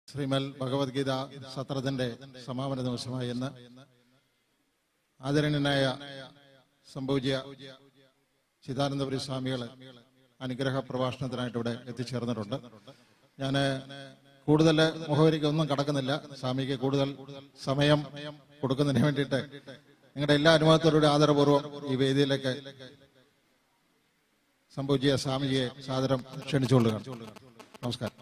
ശ്രീമൽ ഭഗവത്ഗീത സത്രത്തിന്റെ സമാപന ദിവസമായ ഇന്ന് ആദരണീയനായ സംഭൂജ്യ ചിദാനന്ദപുരി സ്വാമികൾ അനുഗ്രഹ പ്രഭാഷണത്തിനായിട്ട് ഇവിടെ എത്തിച്ചേർന്നിട്ടുണ്ട്. ഞാൻ കൂടുതൽ മുഖവരിക്കൊന്നും കടക്കുന്നില്ല. സ്വാമിക്ക് കൂടുതൽ സമയം കൊടുക്കുന്നതിന് വേണ്ടിയിട്ട് നിങ്ങളുടെ എല്ലാ അനുഭവത്തോടുകൂടി ആദരപൂർവ്വം ഈ വേദിയിലേക്ക് സംഭൂജ്യ സ്വാമിജിയെ സാദരം ക്ഷണിച്ചുകൊള്ളുകയാണ്. നമസ്കാരം.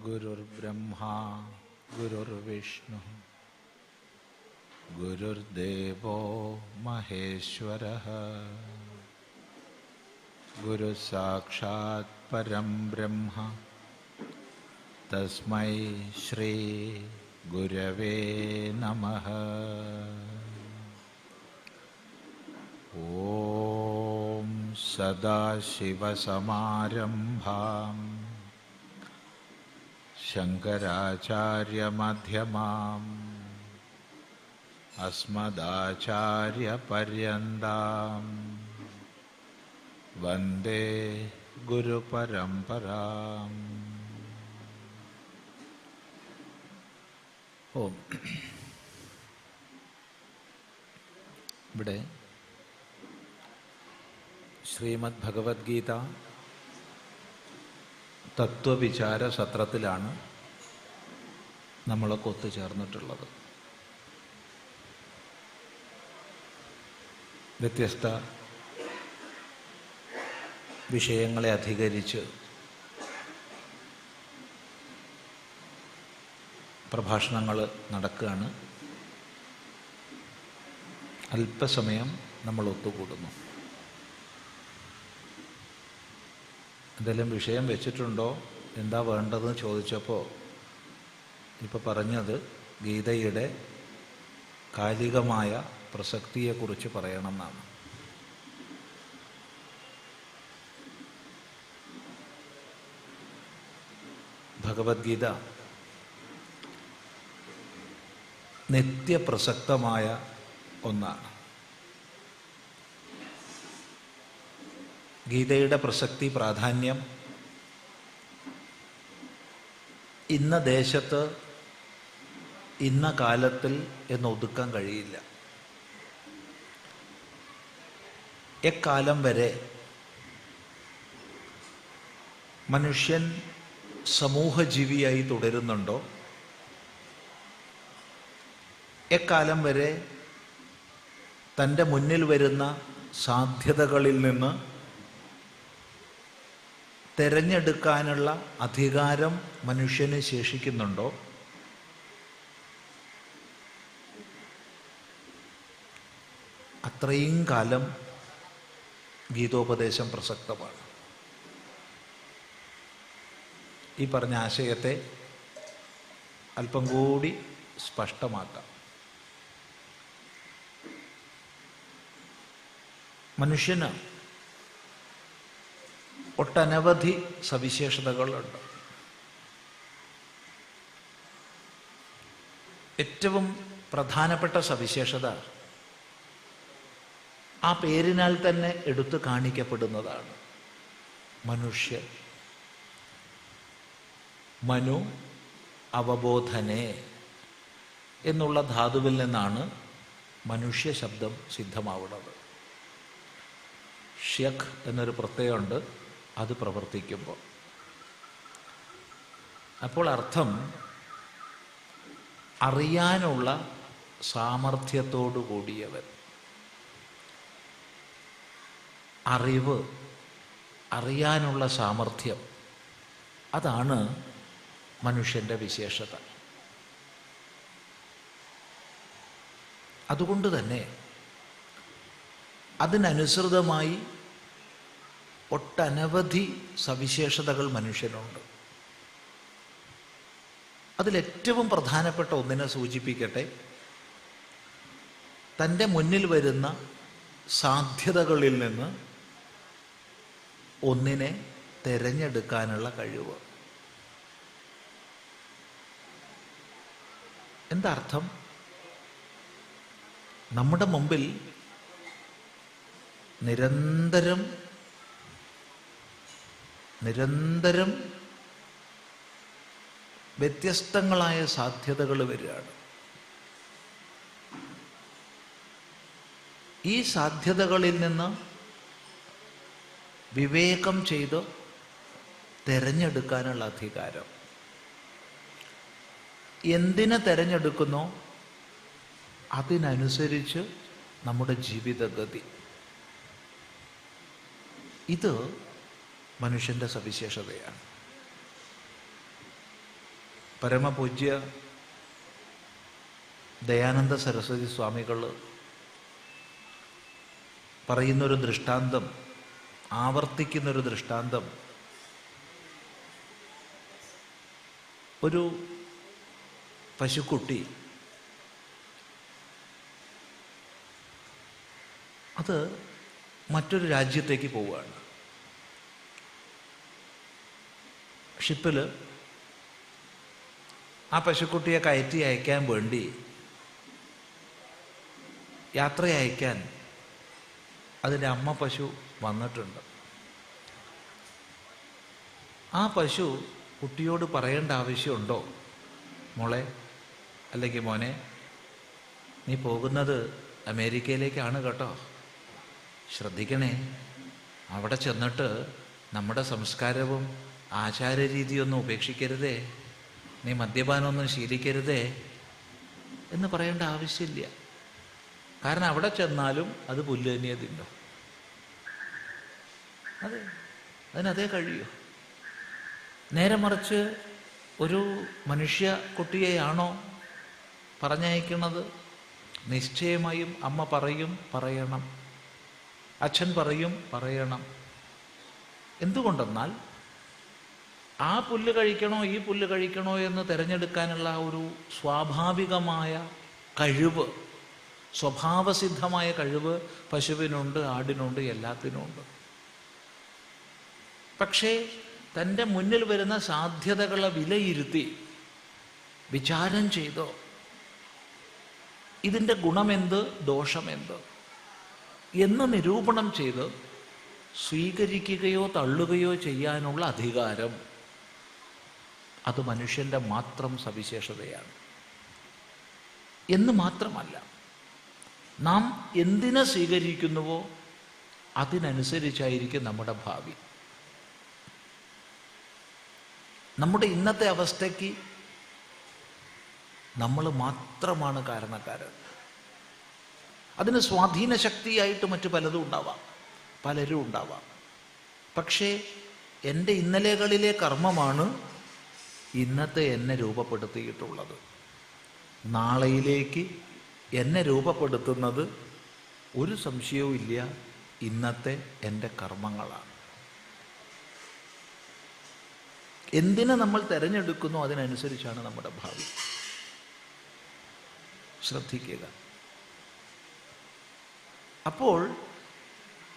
ഗുരുർബ്രഹ്മാ ഗുരുർവിഷ്ണു ഗുരുർദേവോ മഹേശ്വരഃ ഗുരുസാക്ഷാത് പരം ബ്രഹ്മ തസ്മൈ ശ്രീ ഗുരവേ നമഃ. ഓം സദാശിവസമാരംഭാം ശങ്കരാചാര്യമധ്യമാം അസ്മദാചാര്യപര്യന്താം വന്ദേ ഗുരുപരമ്പരാം. ഓം. ഇവിടെ ശ്രീമദ് ഭഗവത്ഗീത തത്വവിചാര സത്രത്തിലാണ് നമ്മളൊക്കെ ഒത്തുചേർന്നിട്ടുള്ളത്. വ്യത്യസ്ത വിഷയങ്ങളെ അധികരിച്ച് പ്രഭാഷണങ്ങൾ നടക്കുകയാണ്. അല്പസമയം നമ്മൾ ഒത്തുകൂടുന്നു. എന്തെങ്കിലും വിഷയം വെച്ചിട്ടുണ്ടോ, എന്താ വേണ്ടതെന്ന് ചോദിച്ചപ്പോൾ ഇപ്പോൾ പറഞ്ഞത് ഗീതയുടെ കാലികമായ പ്രസക്തിയെക്കുറിച്ച് പറയണമെന്നാണ്. ഭഗവത്ഗീത നിത്യപ്രസക്തമായ ഒന്നാണ്. ഗീതയുടെ പ്രസക്തി, പ്രാധാന്യം ഇന്ന ദേശത്ത് ഇന്ന കാലത്തിൽ എന്ന് ഒതുക്കാൻ കഴിയില്ല. എക്കാലം വരെ മനുഷ്യൻ സമൂഹജീവിയായി തുടരുന്നുണ്ടോ, എക്കാലം വരെ തൻ്റെ മുന്നിൽ വരുന്ന സാധ്യതകളിൽ നിന്ന് തിരഞ്ഞെടുക്കാനുള്ള അധികാരം മനുഷ്യന് ശേഷിക്കുന്നുണ്ടോ, അത്രയും കാലം ഗീതോപദേശം പ്രസക്തമാണ്. ഈ പറഞ്ഞ ആശയത്തെ അല്പം കൂടി സ്പഷ്ടമാക്കാം. മനുഷ്യന് ഒട്ടനവധി സവിശേഷതകളുണ്ട്. ഏറ്റവും പ്രധാനപ്പെട്ട സവിശേഷത ആ പേരിനാൽ തന്നെ എടുത്തു കാണിക്കപ്പെടുന്നതാണ്. മനുഷ്യൻ. മനു അവബോധനെ എന്നുള്ള ധാതുവിൽ നിന്നാണ് മനുഷ്യ ശബ്ദം സിദ്ധമാവുന്നത്. ഷ്യഖ് എന്നൊരു പ്രത്യയമുണ്ട്, അത് പ്രവർത്തിക്കുമ്പോൾ. അപ്പോൾ അർത്ഥം അറിയാനുള്ള സാമർഥ്യത്തോടു കൂടിയവൻ. അറിവ്, അറിയാനുള്ള സാമർഥ്യം, അതാണ് മനുഷ്യൻ്റെ വിശേഷത. അതുകൊണ്ട് തന്നെ അതിനനുസൃതമായി ഒട്ടനവധി സവിശേഷതകൾ മനുഷ്യനുണ്ട്. അതിലേറ്റവും പ്രധാനപ്പെട്ട ഒന്നിനെ സൂചിപ്പിക്കട്ടെ. തൻ്റെ മുന്നിൽ വരുന്ന സാധ്യതകളിൽ നിന്ന് ഒന്നിനെ തിരഞ്ഞെടുക്കാനുള്ള കഴിവ്. എന്താ അർത്ഥം? നമ്മുടെ മുമ്പിൽ നിരന്തരം വ്യത്യസ്തങ്ങളായ സാധ്യതകൾ വരികയാണ്. ഈ സാധ്യതകളിൽ നിന്ന് വിവേകം ചെയ്ത് തിരഞ്ഞെടുക്കാനുള്ള അധികാരം. എന്തിനെ തിരഞ്ഞെടുക്കുന്നോ അതിനനുസരിച്ച് നമ്മുടെ ജീവിതഗതി. ഇത് മനുഷ്യൻ്റെ സവിശേഷതയാണ്. പരമപൂജ്യ ദയാനന്ദ സരസ്വതി സ്വാമികൾ പറയുന്നൊരു ദൃഷ്ടാന്തം, ആവർത്തിക്കുന്നൊരു ദൃഷ്ടാന്തം, ഒരു പശുക്കുട്ടി അത് മറ്റൊരു രാജ്യത്തേക്ക് പോവുകയാണ്. ഷിപ്പിൽ ആ പശുക്കുട്ടിയെ കയറ്റി അയക്കാൻ വേണ്ടി, യാത്ര അയക്കാൻ അതിൻ്റെ അമ്മ പശു വന്നിട്ടുണ്ട്. ആ പശു കുട്ടിയോട് പറയേണ്ട ആവശ്യമുണ്ടോ? മോളെ, അല്ലെങ്കിൽ മോനെ, നീ പോകുന്നത് അമേരിക്കയിലേക്കാണ് കേട്ടോ, ശ്രദ്ധിക്കണേ. അവിടെ ചെന്നിട്ട് നമ്മുടെ സംസ്കാരവും ആചാരരീതിയൊന്നും ഉപേക്ഷിക്കരുതേ, നീ മദ്യപാനമൊന്നും ശീലിക്കരുതേ എന്ന് പറയേണ്ട ആവശ്യമില്ല. കാരണം അവിടെ ചെന്നാലും അത് പുല്ല് തന്നെയേ തിന്നോ. അതിനതേ കഴിയൂ. നേരെ മറിച്ച് ഒരു മനുഷ്യ കുട്ടിയെയാണോ പറഞ്ഞയക്കുന്നത്? നിശ്ചയമായും അമ്മ പറയണം, അച്ഛൻ പറയണം. എന്തുകൊണ്ടെന്നാൽ ആ പുല്ല് കഴിക്കണോ ഈ പുല്ല് കഴിക്കണോ എന്ന് തിരഞ്ഞെടുക്കാനുള്ള ഒരു സ്വാഭാവികമായ കഴിവ്, സ്വഭാവസിദ്ധമായ കഴിവ് പശുവിനുണ്ട്, ആടിനുണ്ട്, എല്ലാത്തിനുമുണ്ട്. പക്ഷേ തൻ്റെ മുന്നിൽ വരുന്ന സാധ്യതകളെ വിലയിരുത്തി വിചാരം ചെയ്തോ ഇതിൻ്റെ ഗുണമെന്ത് ദോഷമെന്ത് എന്ന് നിരൂപണം ചെയ്ത് സ്വീകരിക്കുകയോ തള്ളുകയോ ചെയ്യാനുള്ള അധികാരം അത് മനുഷ്യൻ്റെ മാത്രം സവിശേഷതയാണ്. എന്ന് മാത്രമല്ല, നാം എന്തിനെ സ്വീകരിക്കുന്നുവോ അതിനനുസരിച്ചായിരിക്കും നമ്മുടെ ഭാവി. നമ്മുടെ ഇന്നത്തെ അവസ്ഥയ്ക്ക് നമ്മൾ മാത്രമാണ് കാരണക്കാരൻ. അതിന് സ്വാധീന ശക്തിയായിട്ട് മറ്റു പലതും ഉണ്ടാവാം, പലരും ഉണ്ടാവാം. പക്ഷേ എൻ്റെ ഇന്നലെകളിലെ കർമ്മമാണ് ഇന്നത്തെ എന്നെ രൂപപ്പെടുത്തിയിട്ടുള്ളത്. നാളെയിലേക്ക് എന്നെ രൂപപ്പെടുത്തുന്നത് ഒരു സംശയവും ഇല്ല, ഇന്നത്തെ എൻ്റെ കർമ്മങ്ങളാണ്. എന്തിനെ നമ്മൾ തിരഞ്ഞെടുക്കുന്നു അതിനനുസരിച്ചാണ് നമ്മുടെ ഭാവി. ശ്രദ്ധിക്കുക. അപ്പോൾ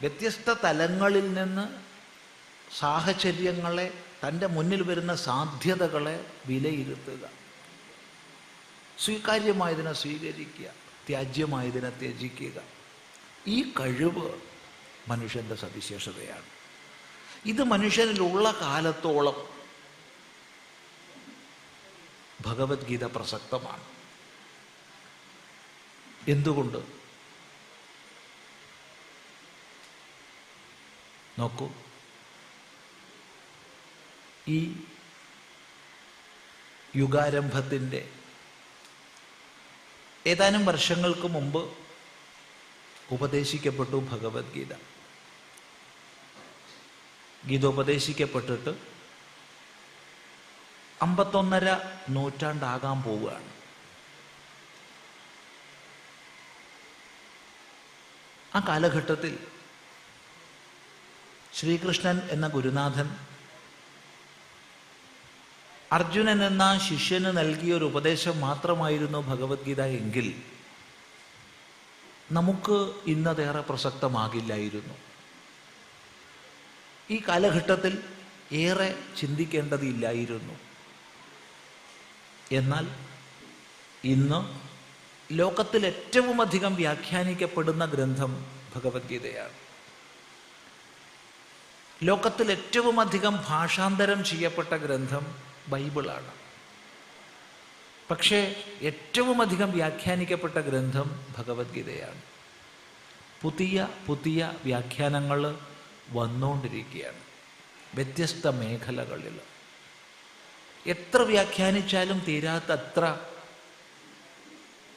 വ്യത്യസ്ത തലങ്ങളിൽ നിന്ന് സാഹചര്യങ്ങളെ, തൻ്റെ മുന്നിൽ വരുന്ന സാധ്യതകളെ വിലയിരുത്തുക. സ്വീകാര്യമായതിനെ സ്വീകരിക്കുക, ത്യാജ്യമായതിനെ ത്യജിക്കുക. ഈ കഴിവ് മനുഷ്യൻ്റെ സവിശേഷതയാണ്. ഇത് മനുഷ്യനിലുള്ള കാലത്തോളം ഭഗവത്ഗീത പ്രസക്തമാണ്. എന്തുകൊണ്ട്? നോക്കൂ, ഈ യുഗാരംഭത്തിൻ്റെ ഏതാനും വർഷങ്ങൾക്ക് മുമ്പ് ഉപദേശിക്കപ്പെട്ടു ഭഗവത്ഗീത. ഗീത ഉപദേശിക്കപ്പെട്ടിട്ട് 51.5 നൂറ്റാണ്ടാകാൻ പോവുകയാണ്. ആ കാലഘട്ടത്തിൽ ശ്രീകൃഷ്ണൻ എന്ന ഗുരുനാഥൻ അർജുനൻ എന്ന ശിഷ്യന് നൽകിയ ഒരു ഉപദേശം മാത്രമായിരുന്നു ഭഗവത്ഗീത എങ്കിൽ നമുക്ക് ഇന്നതേറെ പ്രസക്തമാകില്ലായിരുന്നു. ഈ കാലഘട്ടത്തിൽ ഏറെ ചിന്തിക്കേണ്ടതില്ലായിരുന്നു. എന്നാൽ ഇന്ന് ലോകത്തിൽ ഏറ്റവും അധികം വ്യാഖ്യാനിക്കപ്പെടുന്ന ഗ്രന്ഥം ഭഗവത്ഗീതയാണ്. ലോകത്തിൽ ഏറ്റവും അധികം ഭാഷാന്തരം ചെയ്യപ്പെട്ട ഗ്രന്ഥം ബൈബിളാണ്. പക്ഷേ ഏറ്റവും അധികം വ്യാഖ്യാനിക്കപ്പെട്ട ഗ്രന്ഥം ഭഗവത്ഗീതയാണ്. പുതിയ പുതിയ വ്യാഖ്യാനങ്ങൾ വന്നുകൊണ്ടിരിക്കുകയാണ് വ്യത്യസ്ത മേഖലകളിൽ. എത്ര വ്യാഖ്യാനിച്ചാലും തീരാത്തത്ര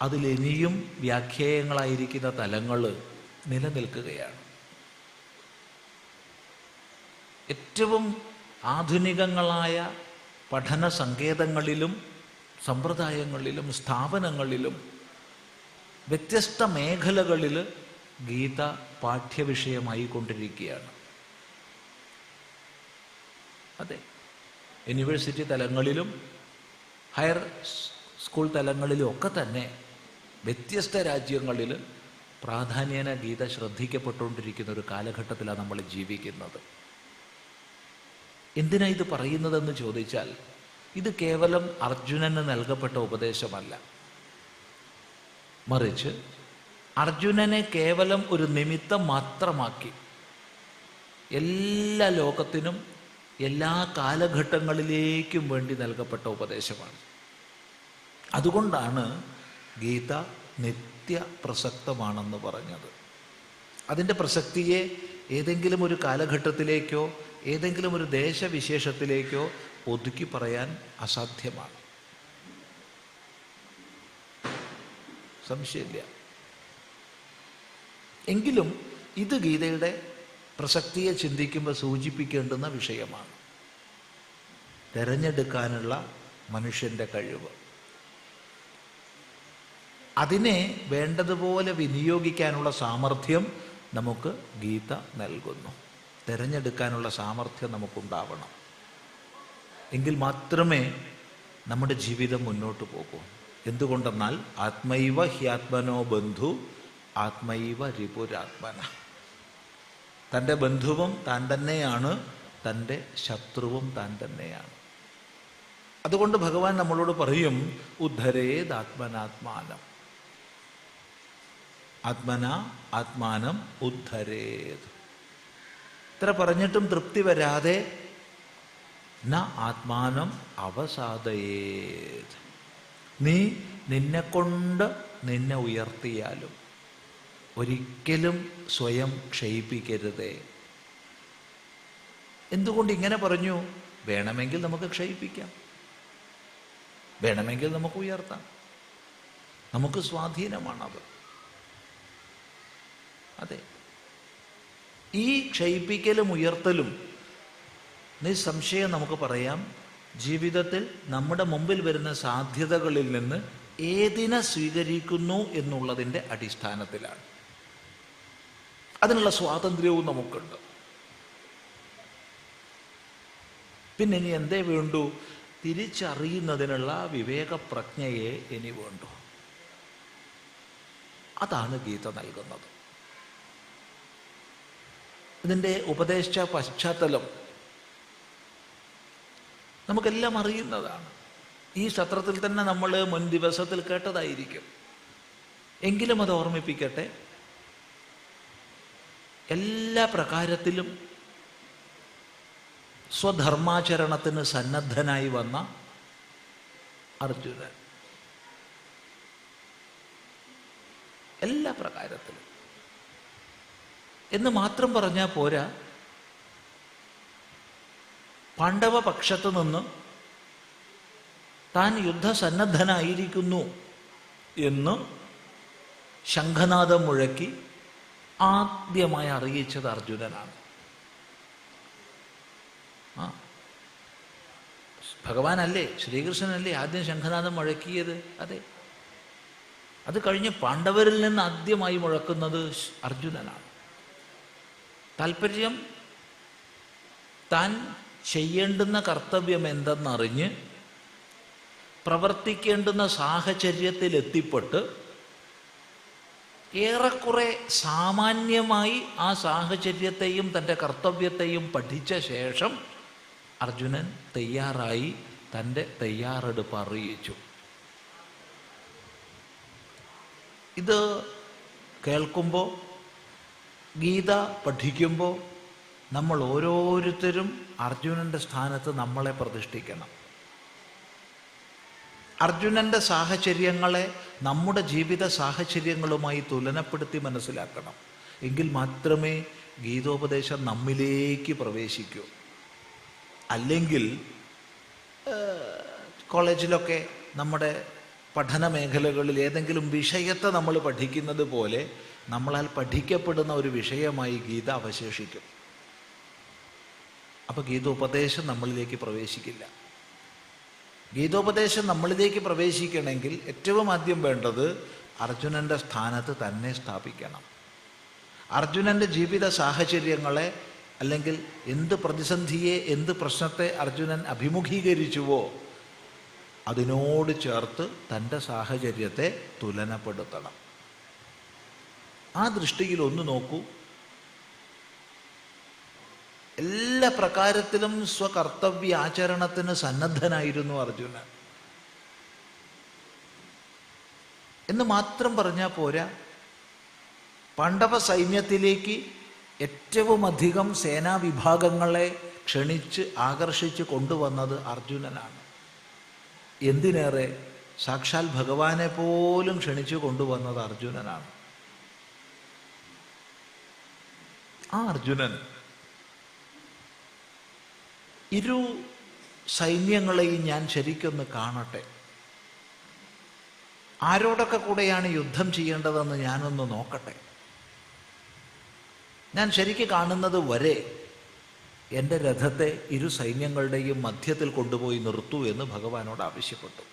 അതിലിനിയും വ്യാഖ്യാനങ്ങളായിരിക്കുന്ന തലങ്ങൾ നിലനിൽക്കുകയാണ്. ഏറ്റവും ആധുനികങ്ങളായ പഠന സങ്കേതങ്ങളിലും സമ്പ്രദായങ്ങളിലും സ്ഥാപനങ്ങളിലും വ്യത്യസ്ത മേഖലകളിൽ ഗീത പാഠ്യവിഷയമായി കൊണ്ടിരിക്കുകയാണ്. അതെ, യൂണിവേഴ്സിറ്റി തലങ്ങളിലും ഹയർ സ്കൂൾ തലങ്ങളിലും ഒക്കെ തന്നെ വ്യത്യസ്ത രാജ്യങ്ങളിൽ പ്രാധാന്യേന ഗീത ശ്രദ്ധിക്കപ്പെട്ടുകൊണ്ടിരിക്കുന്ന ഒരു കാലഘട്ടത്തിലാണ് നമ്മൾ ജീവിക്കുന്നത്. എന്തിനാ ഇത് പറയുന്നതെന്ന് ചോദിച്ചാൽ, ഇത് കേവലം അർജുനന് നൽകപ്പെട്ട ഉപദേശമല്ല, മറിച്ച് അർജുനനെ കേവലം ഒരു നിമിത്തം മാത്രമാക്കി എല്ലാ ലോകത്തിനും എല്ലാ കാലഘട്ടങ്ങളിലേക്കും വേണ്ടി നൽകപ്പെട്ട ഉപദേശമാണ്. അതുകൊണ്ടാണ് ഗീത നിത്യ പ്രസക്തമാണെന്ന് പറഞ്ഞത്. അതിൻ്റെ പ്രസക്തിയെ ഏതെങ്കിലും ഒരു കാലഘട്ടത്തിലേക്കോ ഏതെങ്കിലും ഒരു ദേശവിശേഷത്തിലേക്കോ ഒതുക്കി പറയാൻ അസാധ്യമാണ്. സംശയമില്ല. എങ്കിലും ഇത് ഗീതയുടെ പ്രസക്തിയെ ചിന്തിക്കുമ്പോൾ സൂചിപ്പിക്കേണ്ടുന്ന വിഷയമാണ്. തിരഞ്ഞെടുക്കാനുള്ള മനുഷ്യൻ്റെ കഴിവ്, അതിനെ വേണ്ടതുപോലെ വിനിയോഗിക്കാനുള്ള സാമർഥ്യം നമുക്ക് ഗീത നൽകുന്നു. തിരഞ്ഞെടുക്കാനുള്ള സാമർഥ്യം നമുക്കുണ്ടാവണം. എങ്കിൽ മാത്രമേ നമ്മുടെ ജീവിതം മുന്നോട്ട് പോകൂ. എന്തുകൊണ്ടെന്നാൽ ആത്മൈവ ഹ്യാത്മനോ ബന്ധു ആത്മൈവ രിപുരാത്മന. തൻ്റെ ബന്ധുവും താൻ തന്നെയാണ്, തൻ്റെ ശത്രുവും താൻ തന്നെയാണ്. അതുകൊണ്ട് ഭഗവാൻ നമ്മളോട് പറയും, ഉദ്ധരേദാത്മനാത്മാനം. ആത്മന ആത്മാനം ഉദ്ധരേത്. ഇത്ര പറഞ്ഞിട്ടും തൃപ്തി വരാതെ ന ആത്മാനം അവസാദയേത്. നീ നിന്നെക്കൊണ്ട് നിന്നെ ഉയർത്തിയാലും ഒരിക്കലും സ്വയം ക്ഷയിപ്പിക്കരുതേ. എന്തുകൊണ്ട് ഇങ്ങനെ പറഞ്ഞു? വേണമെങ്കിൽ നമുക്ക് ക്ഷയിപ്പിക്കാം, വേണമെങ്കിൽ നമുക്ക് ഉയർത്താം, നമുക്ക് സ്വാധീനമാണത്. അതെ, ഈ ക്ഷയിപ്പിക്കലും ഉയർത്തലും നിസ്സംശയം നമുക്ക് പറയാം ജീവിതത്തിൽ നമ്മുടെ മുമ്പിൽ വരുന്ന സാധ്യതകളിൽ നിന്ന് ഏതിനെ സ്വീകരിക്കുന്നു എന്നുള്ളതിൻ്റെ അടിസ്ഥാനത്തിലാണ്. അതിനുള്ള സ്വാതന്ത്ര്യവും നമുക്കുണ്ട്. പിന്നെ ഇനി എന്തേ വേണ്ടു? തിരിച്ചറിയുന്നതിനുള്ള വിവേകപ്രജ്ഞയെ ഇനി വേണ്ടു. അതാണ് ഗീത നൽകുന്നത്. ഇതിൻ്റെ ഉപദേശ പശ്ചാത്തലം നമുക്കെല്ലാം അറിയുന്നതാണ്. ഈ സത്രത്തിൽ തന്നെ നമ്മൾ മുൻ ദിവസത്തിൽ കേട്ടതായിരിക്കും. എങ്കിലും അത് ഓർമ്മിപ്പിക്കട്ടെ. എല്ലാ പ്രകാരത്തിലും സ്വധർമാചരണത്തിന് സന്നദ്ധനായി വന്ന അർജുനൻ, എല്ലാ പ്രകാരത്തിലും എന്ന് മാത്രം പറഞ്ഞാൽ പോരാ, പാണ്ഡവ പക്ഷത്തു നിന്ന് താൻ യുദ്ധസന്നദ്ധനായിരിക്കുന്നു എന്ന് ശംഖനാദം മുഴക്കി ആദ്യമായി അറിയിച്ചത് അർജുനനാണ്. ഭഗവാനല്ലേ, ശ്രീകൃഷ്ണനല്ലേ ആദ്യം ശംഖനാദം മുഴക്കിയത്? അതെ. അത് കഴിഞ്ഞ് പാണ്ഡവരിൽ നിന്ന് ആദ്യമായി മുഴക്കുന്നത് അർജുനനാണ്. താല്പര്യം താൻ ചെയ്യേണ്ടുന്ന കർത്തവ്യം എന്തെന്നറിഞ്ഞ് പ്രവർത്തിക്കേണ്ടുന്ന സാഹചര്യത്തിൽ എത്തിപ്പെട്ട് ഏറെക്കുറെ സാമാന്യമായി ആ സാഹചര്യത്തെയും തൻ്റെ കർത്തവ്യത്തെയും പഠിച്ച ശേഷം അർജുനൻ തയ്യാറായി, തൻ്റെ തയ്യാറെടുപ്പ് അറിയിച്ചു. ഇത് കേൾക്കുമ്പോൾ, ഗീത പഠിക്കുമ്പോൾ നമ്മൾ ഓരോരുത്തരും അർജുനൻ്റെ സ്ഥാനത്ത് നമ്മളെ പ്രതിഷ്ഠിക്കണം. അർജുനൻ്റെ സാഹചര്യങ്ങളെ നമ്മുടെ ജീവിത സാഹചര്യങ്ങളുമായി തുലനപ്പെടുത്തി മനസ്സിലാക്കണം. എങ്കിൽ മാത്രമേ ഗീതോപദേശം നമ്മിലേക്ക് പ്രവേശിക്കൂ. അല്ലെങ്കിൽ കോളേജിലൊക്കെ നമ്മുടെ പഠന മേഖലകളിൽ ഏതെങ്കിലും വിഷയത്തെ നമ്മൾ പഠിക്കുന്നത് പോലെ നമ്മളാൽ പഠിക്കപ്പെടുന്ന ഒരു വിഷയമായി ഗീത അവശേഷിക്കും. അപ്പോൾ ഗീതോപദേശം നമ്മളിലേക്ക് പ്രവേശിക്കില്ല. ഗീതോപദേശം നമ്മളിലേക്ക് പ്രവേശിക്കണമെങ്കിൽ ഏറ്റവും ആദ്യം വേണ്ടത് അർജുനൻ്റെ സ്ഥാനത്ത് തന്നെ സ്ഥാപിക്കണം. അർജുനൻ്റെ ജീവിത സാഹചര്യങ്ങളെ, അല്ലെങ്കിൽ എന്ത് പ്രതിസന്ധിയെ, എന്ത് പ്രശ്നത്തെ അർജുനൻ അഭിമുഖീകരിച്ചുവോ അതിനോട് ചേർത്ത് തൻ്റെ സാഹചര്യത്തെ തുലനപ്പെടുത്തണം. ആ ദൃഷ്ടിയിൽ ഒന്ന് നോക്കൂ. എല്ലാ പ്രകാരത്തിലും സ്വകർത്തവ്യ ആചരണത്തിന് സന്നദ്ധനായിരുന്നു അർജുനൻ എന്ന് മാത്രം പറഞ്ഞാൽ പോരാ. പാണ്ഡവ സൈന്യത്തിലേക്ക് ഏറ്റവും അധികം സേനാവിഭാഗങ്ങളെ ക്ഷണിച്ച് ആകർഷിച്ച് കൊണ്ടുവന്നത് അർജുനനാണ്. എന്തിനേറെ, സാക്ഷാൽ ഭഗവാനെ പോലും ക്ഷണിച്ചു കൊണ്ടുവന്നത് അർജുനനാണ്. ആ അർജുനൻ ഇരു സൈന്യങ്ങളെയും ഞാൻ ശരിക്കൊന്ന് കാണട്ടെ, ആരോടൊക്കെ കൂടെയാണ് യുദ്ധം ചെയ്യേണ്ടതെന്ന് ഞാനൊന്ന് നോക്കട്ടെ, ഞാൻ ശരിക്ക് കാണുന്നത് വരെ എൻ്റെ രഥത്തെ ഇരു സൈന്യങ്ങളുടെയും മധ്യത്തിൽ കൊണ്ടുപോയി നിർത്തൂ എന്ന് ഭഗവാനോട് ആവശ്യപ്പെട്ടു.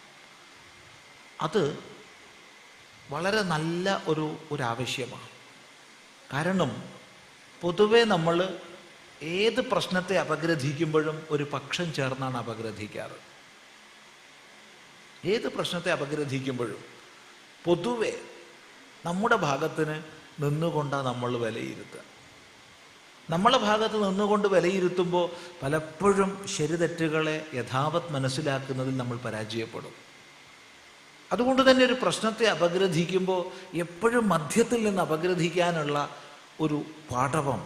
അത് വളരെ നല്ല ഒരാവശ്യമാണ്. കാരണം പൊതുവെ നമ്മൾ ഏത് പ്രശ്നത്തെ അപഗ്രഥിക്കുമ്പോഴും ഒരു പക്ഷം ചേർന്നാണ് അപഗ്രഥിക്കാറ്. ഏത് പ്രശ്നത്തെ അപഗ്രഥിക്കുമ്പോഴും പൊതുവെ നമ്മുടെ ഭാഗത്തിന് നിന്നുകൊണ്ടാണ് നമ്മൾ വിലയിരുത്തുക. നമ്മളെ ഭാഗത്ത് നിന്നുകൊണ്ട് വിലയിരുത്തുമ്പോൾ പലപ്പോഴും ശരിതെറ്റുകളെ യഥാവത് മനസ്സിലാക്കുന്നതിൽ നമ്മൾ പരാജയപ്പെടും. അതുകൊണ്ട് തന്നെ ഒരു പ്രശ്നത്തെ അപഗ്രഥിക്കുമ്പോൾ എപ്പോഴും മധ്യത്തിൽ നിന്ന് അപഗ്രഥിക്കാനുള്ള ഒരു പാടവം,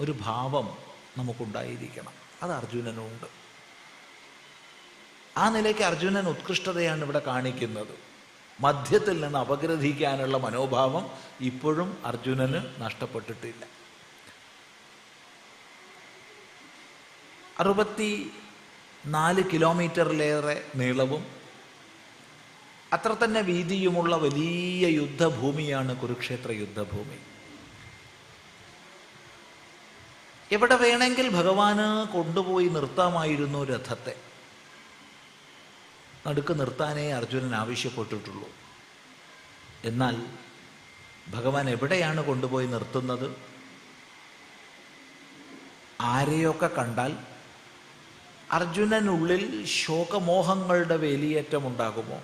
ഒരു ഭാവം നമുക്കുണ്ടായിരിക്കണം. അത് അർജുനനുണ്ട്. ആ നിലയ്ക്ക് അർജുനൻ ഉത്കൃഷ്ടതയാണ് ഇവിടെ കാണിക്കുന്നത്. മധ്യത്തിൽ നിന്ന് അപഗ്രഥിക്കാനുള്ള മനോഭാവം ഇപ്പോഴും അർജുനന് നഷ്ടപ്പെട്ടിട്ടില്ല. 64 കിലോമീറ്ററിലേറെ നീളവും അത്ര തന്നെ വീതിയുമുള്ള വലിയ യുദ്ധഭൂമിയാണ് കുരുക്ഷേത്ര യുദ്ധഭൂമി. എവിടെ വേണമെങ്കിൽ ഭഗവാന് കൊണ്ടുപോയി നിർത്താമായിരുന്നു രഥത്തെ. നടുക്ക് നിർത്താനേ അർജുനൻ ആവശ്യപ്പെട്ടിട്ടുള്ളൂ. എന്നാൽ ഭഗവാൻ എവിടെയാണ് കൊണ്ടുപോയി നിർത്തുന്നത്? ആരെയൊക്കെ കണ്ടാൽ അർജുനനുള്ളിൽ ശോകമോഹങ്ങളുടെ വേലിയേറ്റമുണ്ടാകുമോ?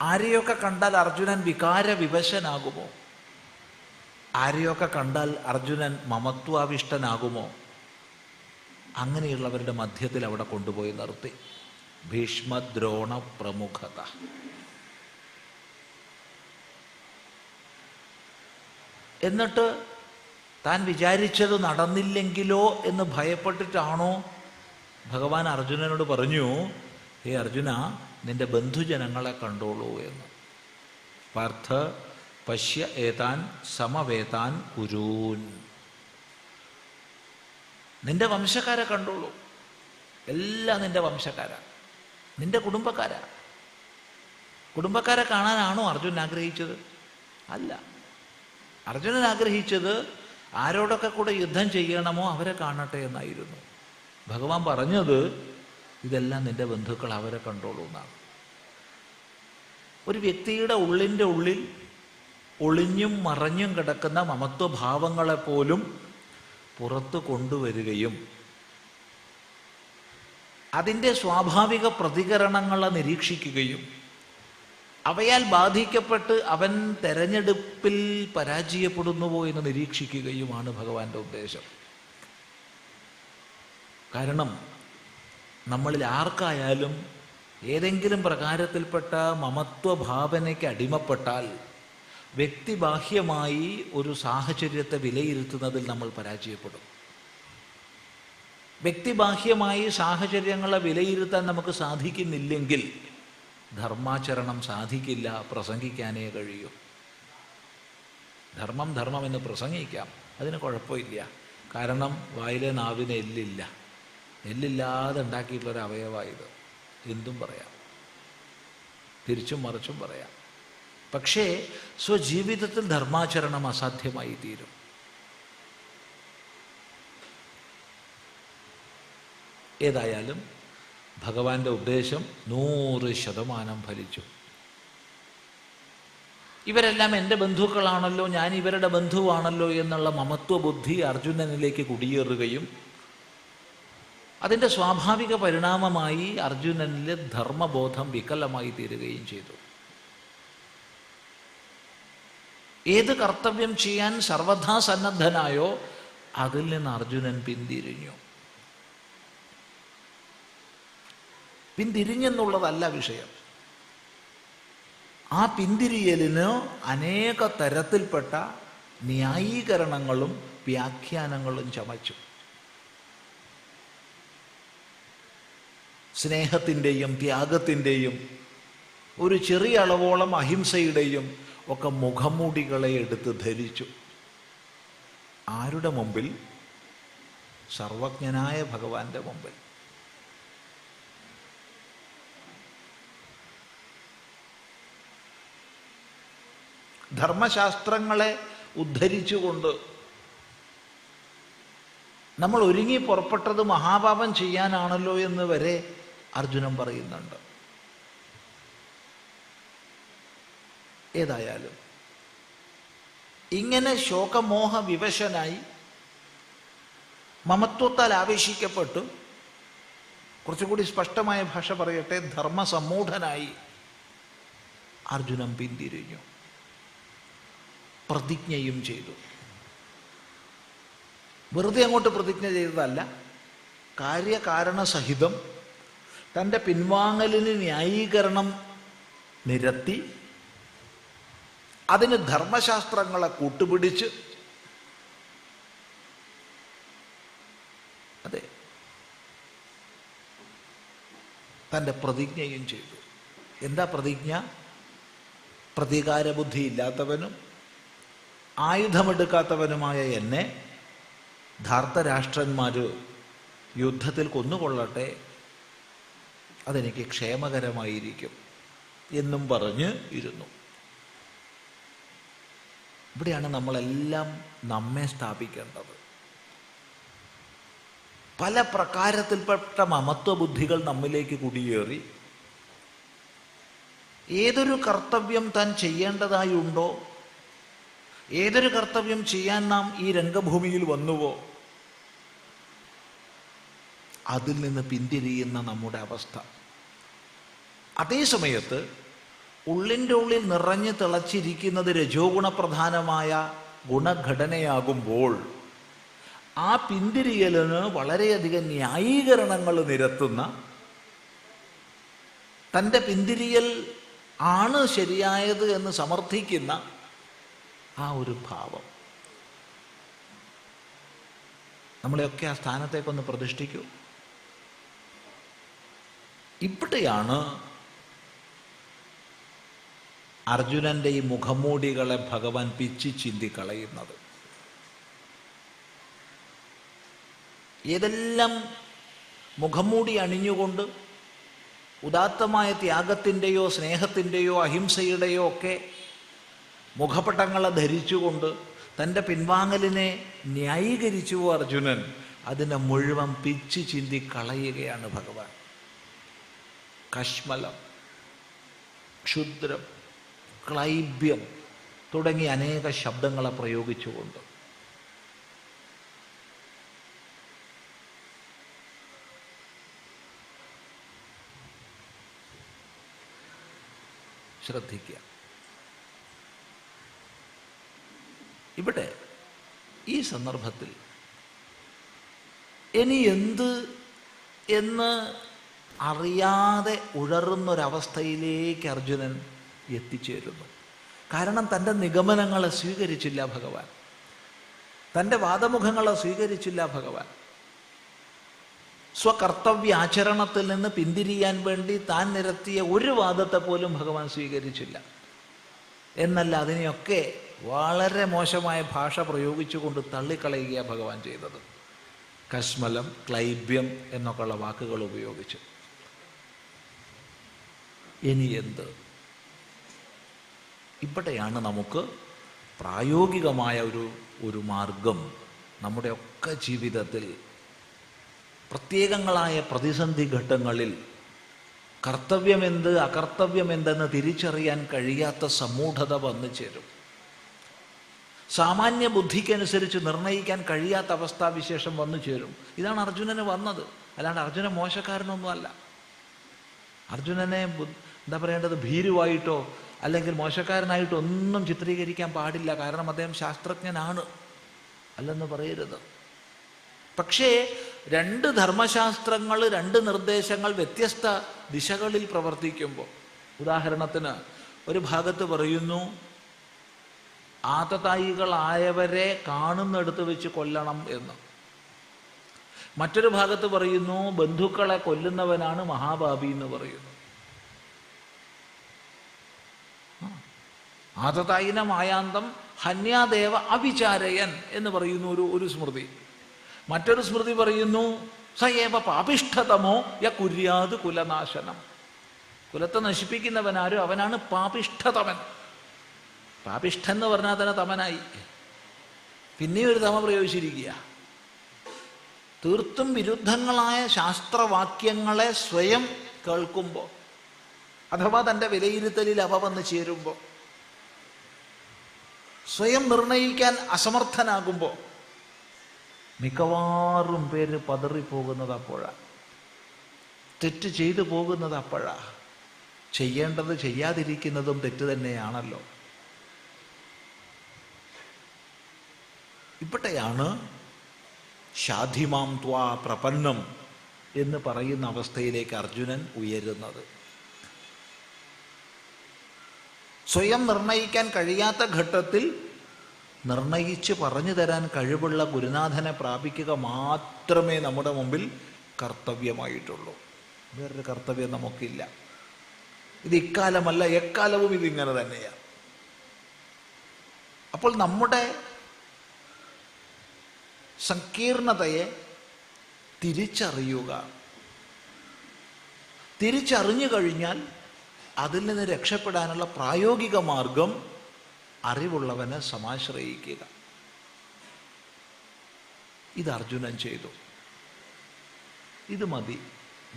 ആരെയൊക്കെ കണ്ടാൽ അർജുനൻ വികാരവിവശനാകുമോ? ആരെയൊക്കെ കണ്ടാൽ അർജുനൻ മമത്വാവിഷ്ടനാകുമോ? അങ്ങനെയുള്ളവരുടെ മധ്യത്തിൽ അവിടെ കൊണ്ടുപോയി നിർത്തി. ഭീഷ്മദ്രോണ പ്രമുഖത. എന്നിട്ട് താൻ വിചാരിച്ചത് നടന്നില്ലെങ്കിലോ എന്ന് ഭയപ്പെട്ടിട്ടാണോ ഭഗവാൻ അർജുനനോട് പറഞ്ഞു, ഹേ അർജുന, നിന്റെ ബന്ധുജനങ്ങളെ കണ്ടോളൂ എന്ന്. പാർത്ഥ പശ്യ ഏതാൻ സമവേതാൻ കുരൂൻ. നിന്റെ വംശക്കാരെ കണ്ടോളൂ. എല്ലാം നിന്റെ വംശക്കാരാ, നിന്റെ കുടുംബക്കാരാ. കുടുംബക്കാരെ കാണാനാണോ അർജുനൻ ആഗ്രഹിച്ചത്? അല്ല. അർജുനൻ ആഗ്രഹിച്ചത് ആരോടൊക്കെ കൂടെ യുദ്ധം ചെയ്യണമോ അവരെ കാണട്ടെ എന്നായിരുന്നു. ഭഗവാൻ പറഞ്ഞത് ഇതെല്ലാം നിന്റെ ബന്ധുക്കൾ, അവരെ കണ്ടോളൂ എന്നാണ്. ഒരു വ്യക്തിയുടെ ഉള്ളിൻ്റെ ഉള്ളിൽ ഒളിഞ്ഞും മറഞ്ഞും കിടക്കുന്ന മമത്വഭാവങ്ങളെപ്പോലും പുറത്തു കൊണ്ടുവരികയും അതിൻ്റെ സ്വാഭാവിക പ്രതികരണങ്ങളെ നിരീക്ഷിക്കുകയും അവയാൽ ബാധിക്കപ്പെട്ട് അവൻ തെരഞ്ഞെടുപ്പിൽ പരാജയപ്പെടുന്നുവോ എന്ന് നിരീക്ഷിക്കുകയുമാണ് ഭഗവാന്റെ ഉദ്ദേശം. കാരണം നമ്മളിൽ ആർക്കായാലും ഏതെങ്കിലും പ്രകാരത്തിൽപ്പെട്ട മമത്വഭാവനയ്ക്ക് അടിമപ്പെട്ടാൽ വ്യക്തിബാഹ്യമായി ഒരു സാഹചര്യത്തെ വിലയിരുത്തുന്നതിൽ നമ്മൾ പരാജയപ്പെടും. വ്യക്തിബാഹ്യമായി സാഹചര്യങ്ങളെ വിലയിരുത്താൻ നമുക്ക് സാധിക്കുന്നില്ലെങ്കിൽ ധർമാചരണം സാധിക്കില്ല, പ്രസംഗിക്കാനേ കഴിയൂ. ധർമ്മം ധർമ്മം എന്ന് പ്രസംഗിക്കാം, അതിന് കുഴപ്പമില്ല. കാരണം വായിലെ നാവിന് എല്ലില്ല, എല്ലില്ലാതെ ഉണ്ടാക്കിയിട്ടുള്ളൊരു അവയവമായത്. എന്തും പറയാം, തിരിച്ചും മറിച്ചും പറയാം. പക്ഷേ സ്വജീവിതത്തിൽ ധർമാചരണം അസാധ്യമായി തീരും. ഏതായാലും ഭഗവാന്റെ ഉദ്ദേശം 100% ഫലിച്ചു. ഇവരെല്ലാം എൻ്റെ ബന്ധുക്കളാണല്ലോ, ഞാൻ ഇവരുടെ ബന്ധുവാണല്ലോ എന്നുള്ള മമത്വ ബുദ്ധി അർജുനനിലേക്ക് കുടിയേറുകയും അതിൻ്റെ സ്വാഭാവിക പരിണാമമായി അർജുനനിലെ ധർമ്മബോധം വികലമായി തീരുകയും ചെയ്തു. ഏത് കർത്തവ്യം ചെയ്യാൻ സർവഥാ സന്നദ്ധനായോ അതിൽ നിന്ന് അർജുനൻ പിന്തിരിഞ്ഞു. പിന്തിരിഞ്ഞെന്നുള്ളതല്ല വിഷയം. ആ പിന്തിരിയലിന് അനേക തരത്തിൽപ്പെട്ട ന്യായീകരണങ്ങളും വ്യാഖ്യാനങ്ങളും ചമച്ചു. സ്നേഹത്തിൻ്റെയും ത്യാഗത്തിൻ്റെയും ഒരു ചെറിയ അളവോളം അഹിംസയുടെയും ഒക്കെ മുഖംമൂടികളെ എടുത്ത് ധരിച്ചു. ആരുടെ മുമ്പിൽ? സർവജ്ഞനായ ഭഗവാന്റെ മുമ്പിൽ. ധർമ്മശാസ്ത്രങ്ങളെ ഉദ്ധരിച്ചുകൊണ്ട് നമ്മൾ ഒരുങ്ങി പുറപ്പെട്ടത് മഹാപാപം ചെയ്യാനാണല്ലോ എന്ന് വരെ അർജുനൻ പറയുന്നുണ്ട്. ഏതായാലും ഇങ്ങനെ ശോകമോഹ വിവശനായി മമത്വത്താൽ ആവേശിക്കപ്പെട്ടു, കുറച്ചുകൂടി സ്പഷ്ടമായ ഭാഷ പറയട്ടെ, ധർമ്മസമ്മൂഢനായി അർജുനൻ പിന്തിരിഞ്ഞു, പ്രതിജ്ഞയും ചെയ്തു. വെറുതെ അങ്ങോട്ട് പ്രതിജ്ഞ ചെയ്തതല്ല, കാര്യകാരണ സഹിതം തൻ്റെ പിൻവാങ്ങലിന് ന്യായീകരണം നിരത്തി അതിന് ധർമ്മശാസ്ത്രങ്ങളെ കൂട്ടുപിടിച്ച്, അതെ, തൻ്റെ പ്രതിജ്ഞയും ചെയ്തു. എന്താ പ്രതിജ്ഞ? പ്രതികാരബുദ്ധി ഇല്ലാത്തവനും ആയുധമെടുക്കാത്തവനുമായ എന്നെ ധാർത്തരാഷ്ട്രന്മാർ യുദ്ധത്തിൽ കൊന്നുകൊള്ളട്ടെ, അതെനിക്ക് ക്ഷേമകരമായിരിക്കും എന്നും പറഞ്ഞ് ഇരുന്നു. ഇവിടെയാണ് നമ്മളെല്ലാം നമ്മെ സ്ഥാപിക്കേണ്ടത്. പല പ്രകാരത്തിൽപ്പെട്ട മമത്വ ബുദ്ധികൾ നമ്മിലേക്ക് കുടിയേറി ഏതൊരു കർത്തവ്യം താൻ ചെയ്യേണ്ടതായി ഉണ്ടോ, ഏതൊരു കർത്തവ്യം ചെയ്യാൻ നാം ഈ രംഗഭൂമിയിൽ വന്നുവോ അതിൽ നിന്ന് പിന്തിരിയുന്ന നമ്മുടെ അവസ്ഥ. അതേ സമയത്ത് ഉള്ളിൻ്റെ ഉള്ളിൽ നിറഞ്ഞു തിളച്ചിരിക്കുന്നത് രജോ ഗുണപ്രധാനമായ ഗുണഘടനയാകുമ്പോൾ ആ പിന്തിരിയലിന് വളരെയധികം ന്യായീകരണങ്ങൾ നിരത്തുന്ന, തൻ്റെ പിന്തിരിയൽ ആണ് ശരിയായത് എന്ന് സമർത്ഥിക്കുന്ന ആ ഒരു ഭാവം നമ്മളെയൊക്കെ ആ സ്ഥാനത്തേക്കൊന്ന് പ്രതിഷ്ഠിക്കൂ. ഇവിടെയാണ് അർജുനൻ്റെ ഈ മുഖംമൂടികളെ ഭഗവാൻ പിച്ചി ചിന്തി കളയുന്നത്. ഏതെല്ലാം മുഖംമൂടി അണിഞ്ഞുകൊണ്ട് ഉദാത്തമായ ത്യാഗത്തിൻ്റെയോ സ്നേഹത്തിൻ്റെയോ അഹിംസയുടെയോ ഒക്കെ മുഖപടങ്ങളെ ധരിച്ചുകൊണ്ട് തൻ്റെ പിൻവാങ്ങലിനെ ന്യായീകരിച്ചുവോ അർജുനൻ, അതിനെ മുഴുവൻ പിച്ച് ചിന്തി കളയുകയാണ് ഭഗവാൻ. കശ്മലം, ക്ഷുദ്രം, ക്ലൈബ്യം തുടങ്ങി അനേക ശബ്ദങ്ങളെ പ്രയോഗിച്ചുകൊണ്ട്. ശ്രദ്ധിക്കുക. ഇവിടെ ഈ സന്ദർഭത്തിൽ ഇനി എന്ത് എന്ന് അറിയാതെ ഉഴറുന്നൊരവസ്ഥയിലേക്ക് അർജുനൻ എത്തിച്ചേരുന്നു. കാരണം തൻ്റെ നിഗമനങ്ങളെ സ്വീകരിച്ചില്ല ഭഗവാൻ, തൻ്റെ വാദമുഖങ്ങളെ സ്വീകരിച്ചില്ല ഭഗവാൻ. സ്വകർത്തവ്യാചരണത്തിൽ നിന്ന് പിന്തിരിയാൻ വേണ്ടി താൻ നിരത്തിയ ഒരു വാദത്തെ പോലും ഭഗവാൻ സ്വീകരിച്ചില്ല. എന്നല്ല, അതിനെയൊക്കെ വളരെ മോശമായ ഭാഷ പ്രയോഗിച്ചുകൊണ്ട് തള്ളിക്കളയുകയാണ് ഭഗവാൻ ചെയ്തത്. കശ്മലം, ക്ലൈബ്യം എന്നൊക്കെയുള്ള വാക്കുകൾ ഉപയോഗിച്ച്. ഇനി എന്ത്? ഇവിടെയാണ് നമുക്ക് പ്രായോഗികമായ ഒരു മാർഗം നമ്മുടെ ഒക്കെ ജീവിതത്തിൽ പ്രത്യേകങ്ങളായ പ്രതിസന്ധി ഘട്ടങ്ങളിൽ കർത്തവ്യമെന്ത് അകർത്തവ്യമെന്തെന്ന് തിരിച്ചറിയാൻ കഴിയാത്ത സമൂഢത വന്നു ചേരും. സാമാന്യ ബുദ്ധിക്കനുസരിച്ച് നിർണ്ണയിക്കാൻ കഴിയാത്ത അവസ്ഥാവിശേഷം വന്നു ചേരും. ഇതാണ് അർജുനന് വന്നത്. അല്ലാണ്ട് അർജുനൻ മോശക്കാരനൊന്നുമല്ല. അർജുനനെ എന്താ പറയേണ്ടത്, ഭീരുവായിട്ടോ അല്ലെങ്കിൽ മോശക്കാരനായിട്ടോ ഒന്നും ചിത്രീകരിക്കാൻ പാടില്ല. കാരണം അദ്ദേഹം ശാസ്ത്രജ്ഞനാണ്, അല്ലെന്ന് പറയരുത്. പക്ഷേ രണ്ട് ധർമ്മശാസ്ത്രങ്ങൾ, രണ്ട് നിർദ്ദേശങ്ങൾ വ്യത്യസ്ത ദിശകളിൽ പ്രവർത്തിക്കുമ്പോൾ, ഉദാഹരണത്തിന് ഒരു ഭാഗത്ത് പറയുന്നു ആതതായികളായവരെ കാണുന്നിടത്ത് വെച്ച് കൊല്ലണം എന്ന്, മറ്റൊരു ഭാഗത്ത് പറയുന്നു ബന്ധുക്കളെ കൊല്ലുന്നവനാണ് മഹാപാപി എന്ന് പറയുന്നു. ആതതായിന മായാന്തം ഹന്യാദേവ അവിചാരയൻ എന്ന് പറയുന്നു ഒരു സ്മൃതി. മറ്റൊരു സ്മൃതി പറയുന്നു സയേവ പാപിഷ്ഠതമോ യ കുര്യാത് കുലനാശനം. കുലത്തെ നശിപ്പിക്കുന്നവനാരും അവനാണ് പാപിഷ്ഠതമൻ. പാപിഷ്ഠൻ എന്ന് പറഞ്ഞാൽ തന്നെ തമനായി, പിന്നെയും ഒരു തമ പ്രയോഗിച്ചിരിക്കുക. തീർത്തും വിരുദ്ധങ്ങളായ ശാസ്ത്രവാക്യങ്ങളെ സ്വയം കേൾക്കുമ്പോൾ, അഥവാ തൻ്റെ വിലയിരുത്തലിൽ അവ വന്ന് ചേരുമ്പോൾ, സ്വയം നിർണയിക്കാൻ അസമർത്ഥനാകുമ്പോൾ മിക്കവാറും പേര് പതറിപ്പോകുന്നത് അപ്പോഴാണ്, തെറ്റ് ചെയ്തു പോകുന്നത് അപ്പോഴാണ്. ചെയ്യേണ്ടത് ചെയ്യാതിരിക്കുന്നതും തെറ്റ് തന്നെയാണല്ലോ. ഇവിടെയാണ് ഷാധിമാം ത്വാ പ്രപന്നം എന്ന് പറയുന്ന അവസ്ഥയിലേക്ക് അർജുനൻ ഉയരുന്നത്. സ്വയം നിർണയിക്കാൻ കഴിയാത്ത ഘട്ടത്തിൽ നിർണയിച്ച് പറഞ്ഞു തരാൻ കഴിവുള്ള ഗുരുനാഥനെ പ്രാപിക്കുക മാത്രമേ നമ്മുടെ മുമ്പിൽ കർത്തവ്യമായിട്ടുള്ളൂ. വേറൊരു കർത്തവ്യം നമുക്കില്ല. ഇത് ഇക്കാലമല്ല, എക്കാലവും ഇതിങ്ങനെ തന്നെയാണ്. അപ്പോൾ നമ്മുടെ സങ്കീർണതയെ തിരിച്ചറിയുക. തിരിച്ചറിഞ്ഞു കഴിഞ്ഞാൽ അതിൽ നിന്ന് രക്ഷപ്പെടാനുള്ള പ്രായോഗിക മാർഗം അറിവുള്ളവനെ സമാശ്രയിക്കുക. ഇത് അർജുനൻ ചെയ്തു. ഇത് മതി,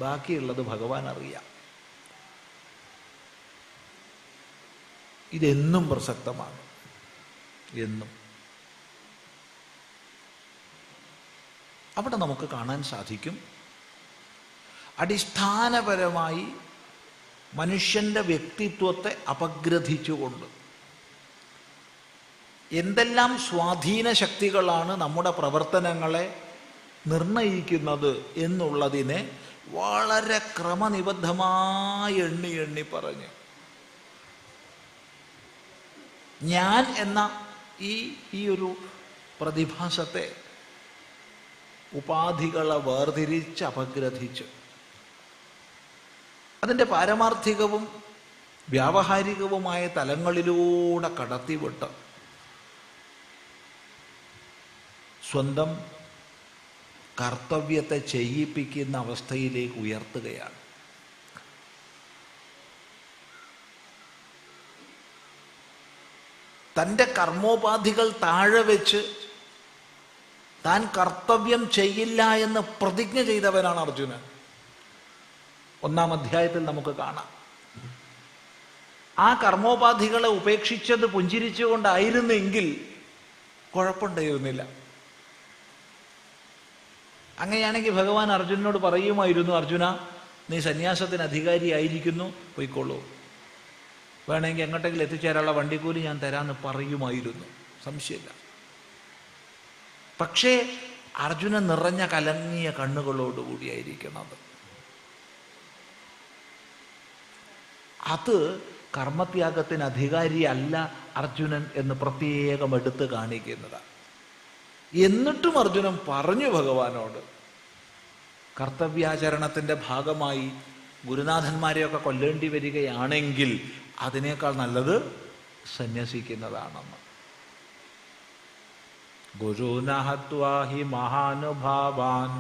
ബാക്കിയുള്ളത് ഭഗവാൻ അറിയാം. ഇതെന്നും പ്രസക്തമാണ്, എന്നും. അവിടെ നമുക്ക് കാണാൻ സാധിക്കും, അടിസ്ഥാനപരമായി മനുഷ്യൻ്റെ വ്യക്തിത്വത്തെ അപഗ്രഥിച്ചുകൊണ്ട് എന്തെല്ലാം സ്വാധീന ശക്തികളാണ് നമ്മുടെ പ്രവർത്തനങ്ങളെ നിർണയിക്കുന്നത് എന്നുള്ളതിനെ വളരെ ക്രമനിബദ്ധമായി എണ്ണി പറഞ്ഞ്, ഞാൻ എന്ന ഈ ഒരു പ്രതിഭാസത്തെ ഉപാധികളെ വേർതിരിച്ച് അപഗ്രഥിച്ച് അതിൻ്റെ പാരമാർത്ഥികവും വ്യാവഹാരികവുമായ തലങ്ങളിലൂടെ കടത്തിവിട്ട് സ്വന്തം കർത്തവ്യത്തെ ചെയ്യിപ്പിക്കുന്ന അവസ്ഥയിലേക്ക് ഉയർത്തുകയാണ്. തൻ്റെ കർമ്മോപാധികൾ താഴെ വെച്ച് താൻ കർത്തവ്യം ചെയ്യില്ല എന്ന് പ്രതിജ്ഞ ചെയ്തവനാണ് അർജുനൻ. 1-ാം അധ്യായത്തിൽ നമുക്ക് കാണാം. ആ കർമ്മോപാധികളെ ഉപേക്ഷിച്ചത് പുഞ്ചിരിച്ചുകൊണ്ടായിരുന്നെങ്കിൽ കുഴപ്പമുണ്ടായിരുന്നില്ല. അങ്ങനെയാണെങ്കിൽ ഭഗവാൻ അർജുനനോട് പറയുമായിരുന്നു, അർജുന, നീ സന്യാസത്തിന് അധികാരിയായിരിക്കുന്നു, പോയിക്കോളൂ. വേണമെങ്കിൽ എങ്ങോട്ടെങ്കിലും എത്തിച്ചേരാനുള്ള വണ്ടിക്കൂലി ഞാൻ തരാമെന്ന് പറയുമായിരുന്നു, സംശയമില്ല. പക്ഷേ അർജുനൻ നിറഞ്ഞ കലങ്ങിയ കണ്ണുകളോടുകൂടിയായിരിക്കണത്. അത് കർമ്മത്യാഗത്തിന് അധികാരിയല്ല അർജുനൻ എന്ന് പ്രത്യേകം എടുത്ത് കാണിക്കുന്നതാണ്. എന്നിട്ടും അർജുനൻ പറഞ്ഞു ഭഗവാനോട്, കർത്തവ്യാചരണത്തിൻ്റെ ഭാഗമായി ഗുരുനാഥന്മാരെയൊക്കെ കൊല്ലേണ്ടി വരികയാണെങ്കിൽ അതിനേക്കാൾ നല്ലത് സന്യസിക്കുന്നതാണെന്ന്. ഗുരുനഹത്വാ ഹി മഹാനുഭാവാൻ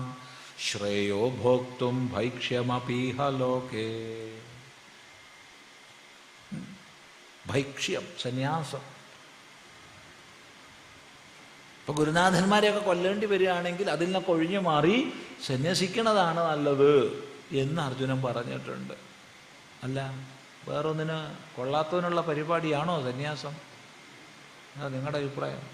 ശ്രേയോ ഭോക്തും ഭൈക്ഷ്യമപീഹ ലോകേ. ഭൈക്ഷ്യം, സന്യാസം. ഇപ്പൊ ഗുരുനാഥന്മാരെയൊക്കെ കൊല്ലേണ്ടി വരികയാണെങ്കിൽ അതിൽ നിന്നൊക്കെ ഒഴിഞ്ഞു മാറി സന്യസിക്കണതാണ് നല്ലത് എന്ന് അർജുനൻ പറഞ്ഞിട്ടുണ്ട്. അല്ല, വേറൊന്നിന് കൊള്ളാത്തതിനുള്ള പരിപാടിയാണോ സന്യാസം? അതാ നിങ്ങളുടെ അഭിപ്രായം?